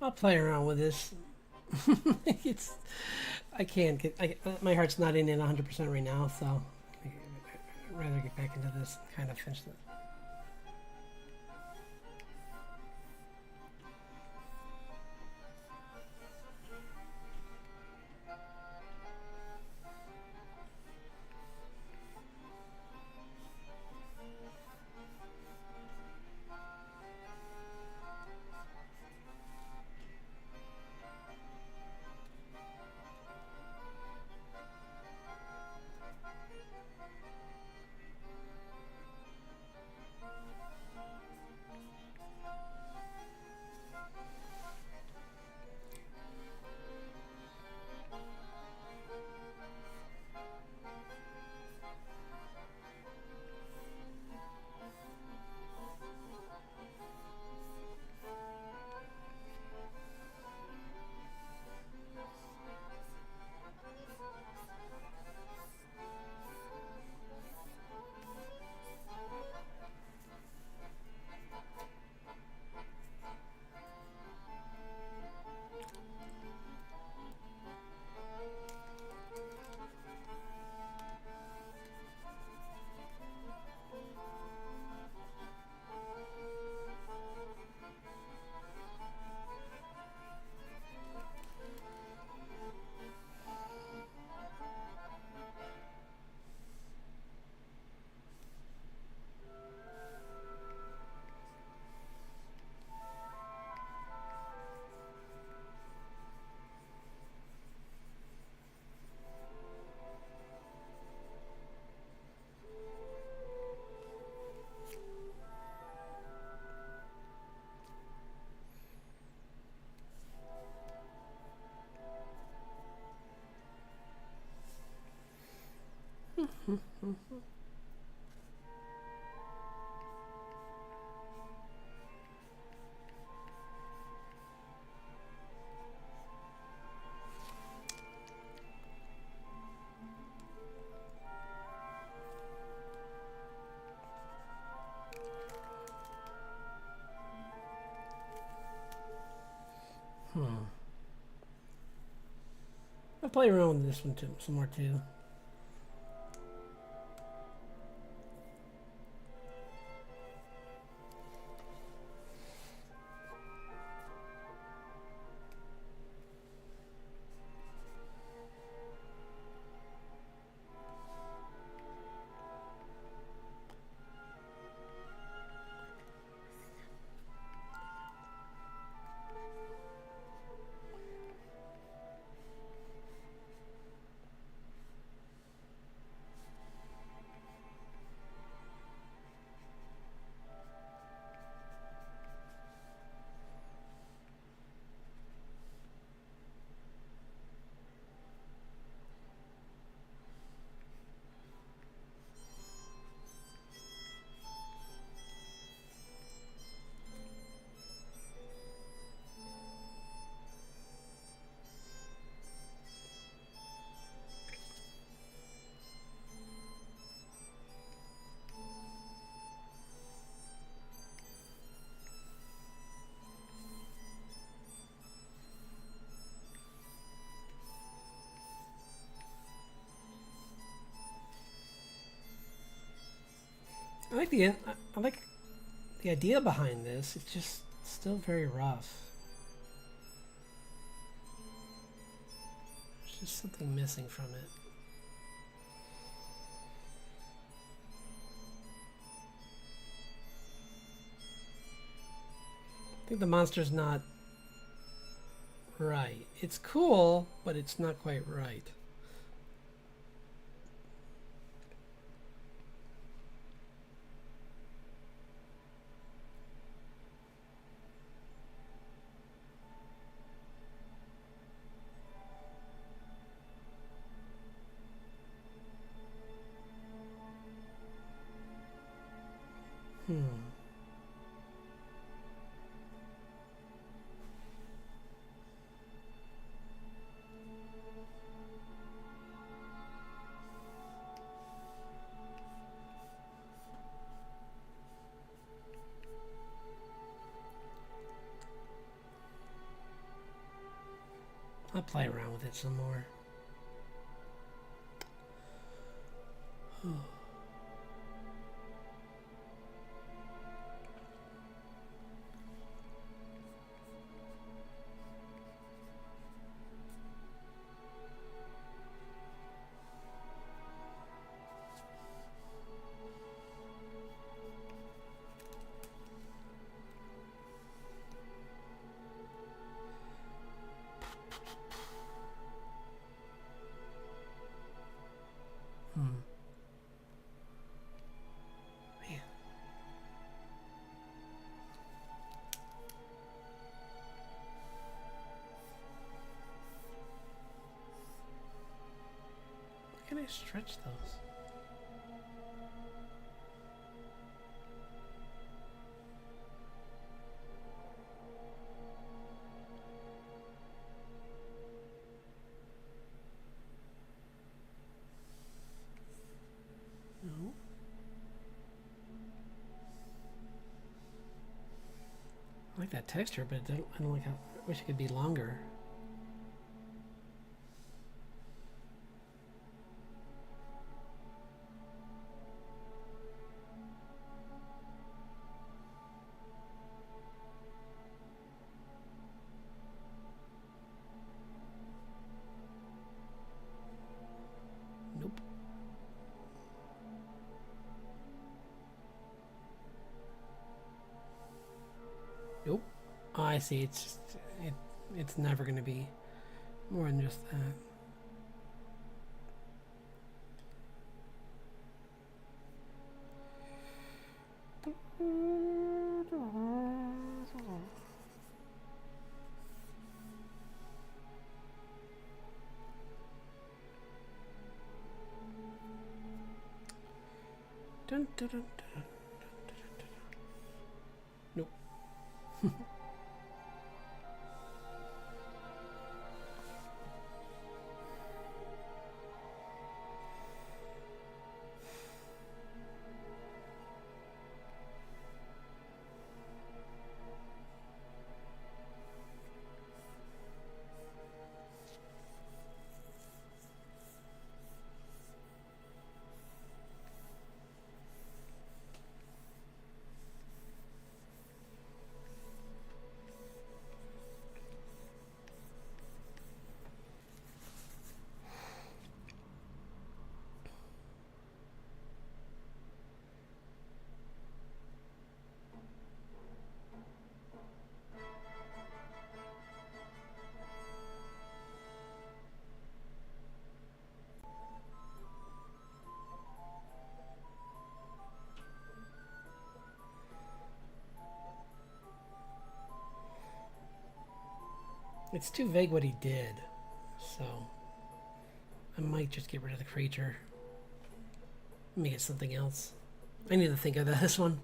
A: I'll play around with this. It's, I can't get, my heart's not in it 100% right now, so I'd rather get back into this and kind of finish it. I'll play around with this one too, some more too. I like the idea behind this. It's just still very rough. There's just something missing from it. I think the monster's not right. It's cool, but it's not quite right. I'll play around with it some more. Can I stretch those? No. I like that texture, but I don't like how. I wish it could be longer. Nope. Nope. Oh, I see. It's just it's never going to be more than just that. Dun, dun, dun, dun. Nope. It's too vague what he did, so I might just get rid of the creature. Make it something else. I need to think of this one.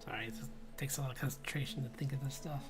A: Sorry, it just takes a lot of concentration to think of this stuff.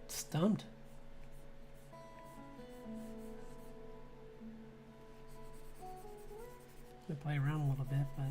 A: Stumped. I play around a little bit, but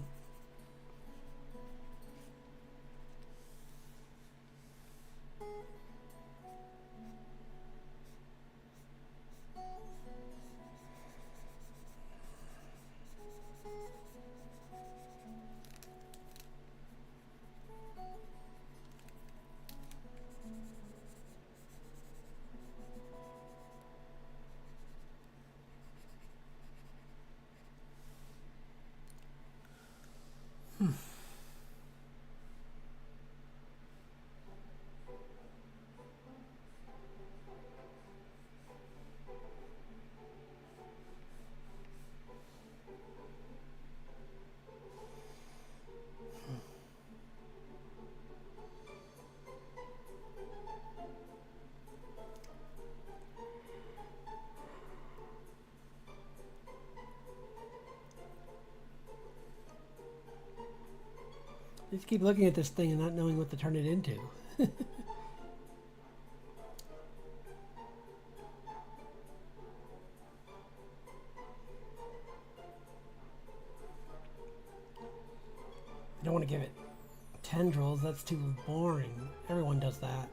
A: Just keep looking at this thing and not knowing what to turn it into. I don't want to give it tendrils. That's too boring. Everyone does that.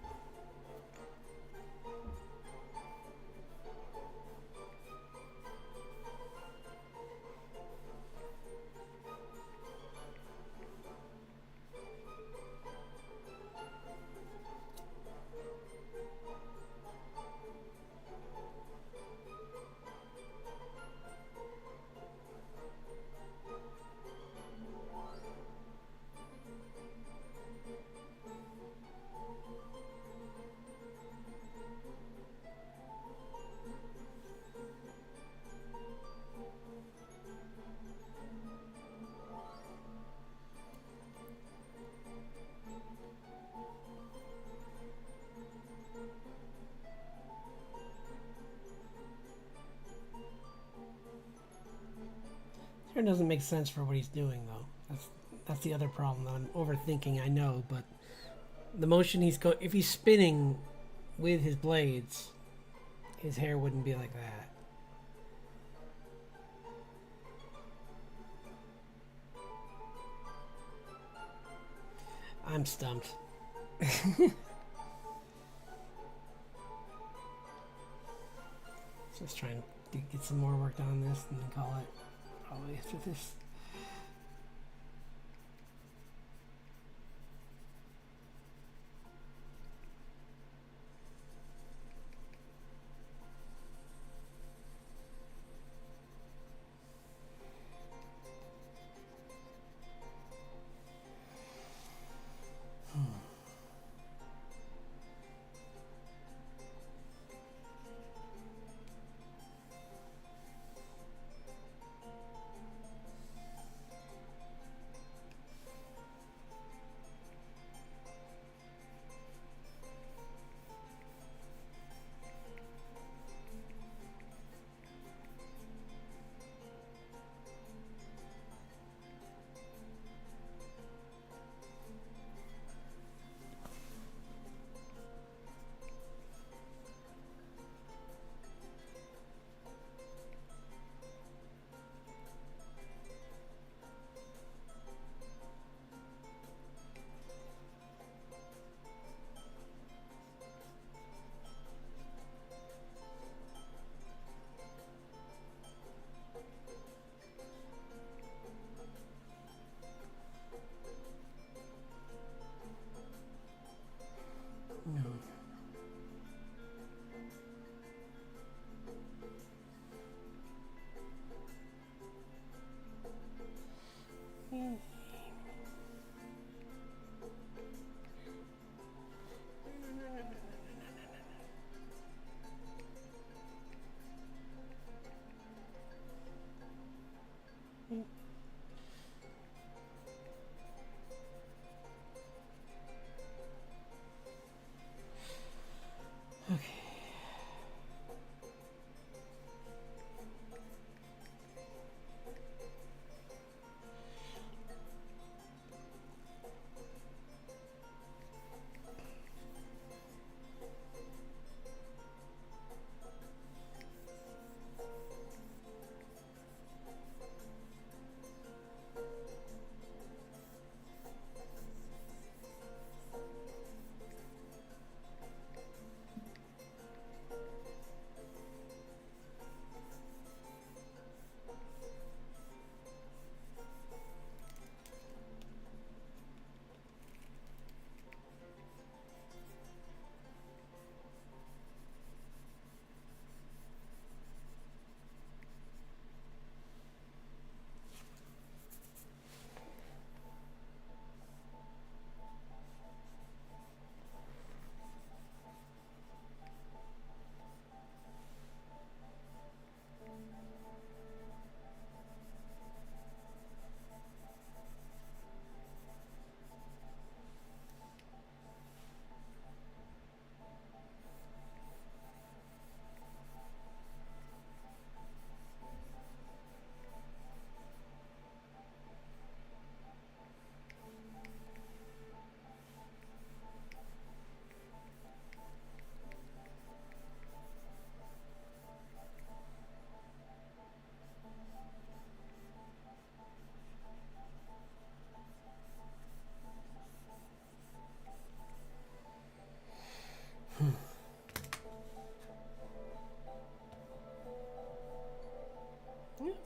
A: It doesn't make sense for what he's doing, though. That's the other problem. I'm overthinking, I know, but the motion if he's spinning with his blades, his hair wouldn't be like that. I'm stumped. Just trying to get some more work done on this and then call it probably after this.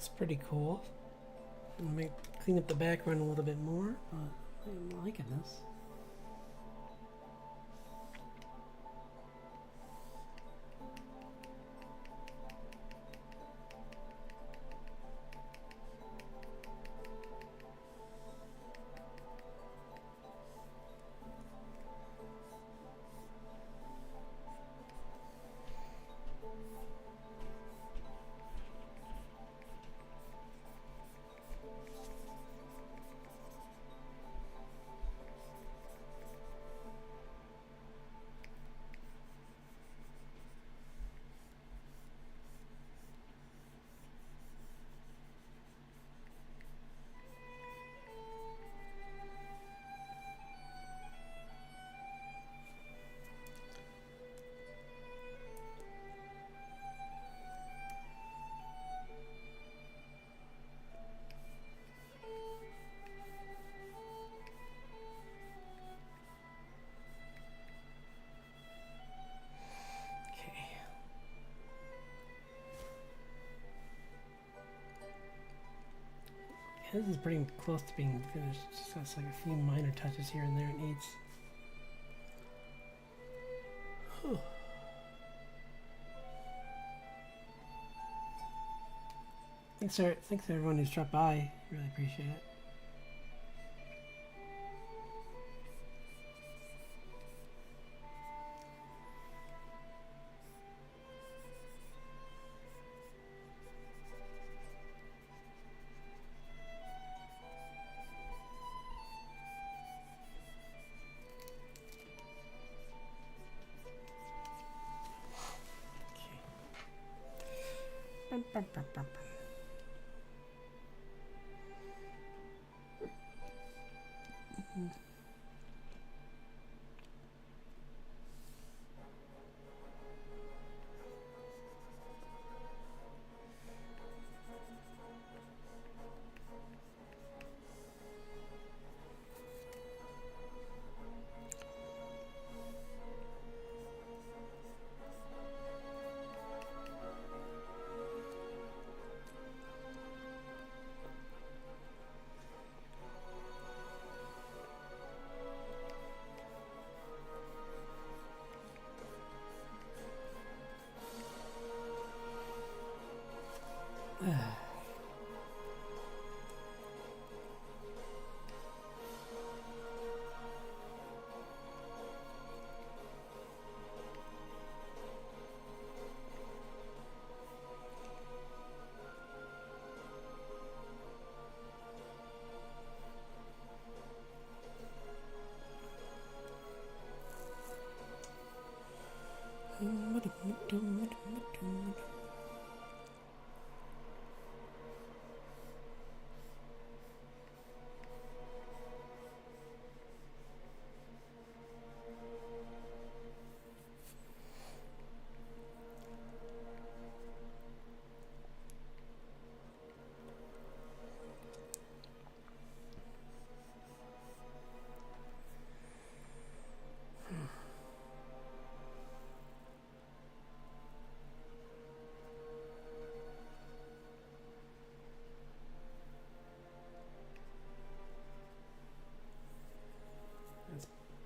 A: Looks pretty cool. I might clean up the background a little bit more, but I'm liking this. This is pretty close to being finished. Just has like a few minor touches here and there it needs. Whew. Thanks to everyone who's dropped by. Really appreciate it.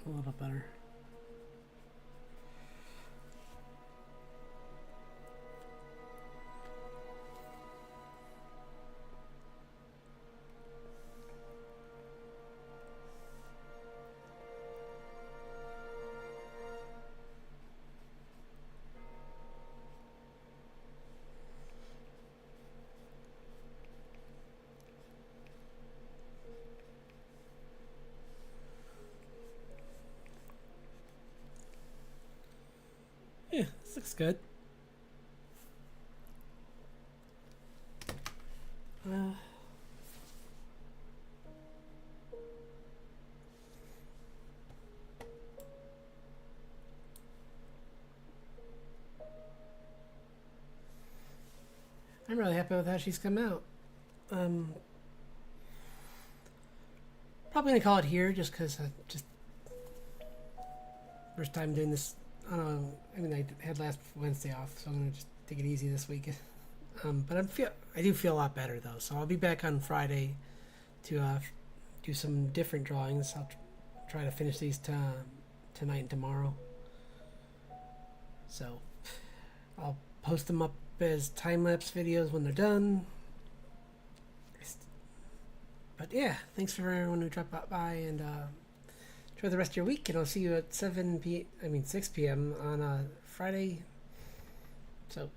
A: A little better. Yeah, this looks good. I'm really happy with how she's come out. Probably gonna call it here just because I just first time doing this. I don't know. I mean, I had last Wednesday off, so I'm gonna just take it easy this week. But I do feel a lot better though. So I'll be back on Friday to do some different drawings. I'll try to finish these tonight and tomorrow. So I'll post them up as time-lapse videos when they're done. But yeah, thanks for everyone who dropped by, and enjoy the rest of your week, and I'll see you at 6 p.m. on Friday. So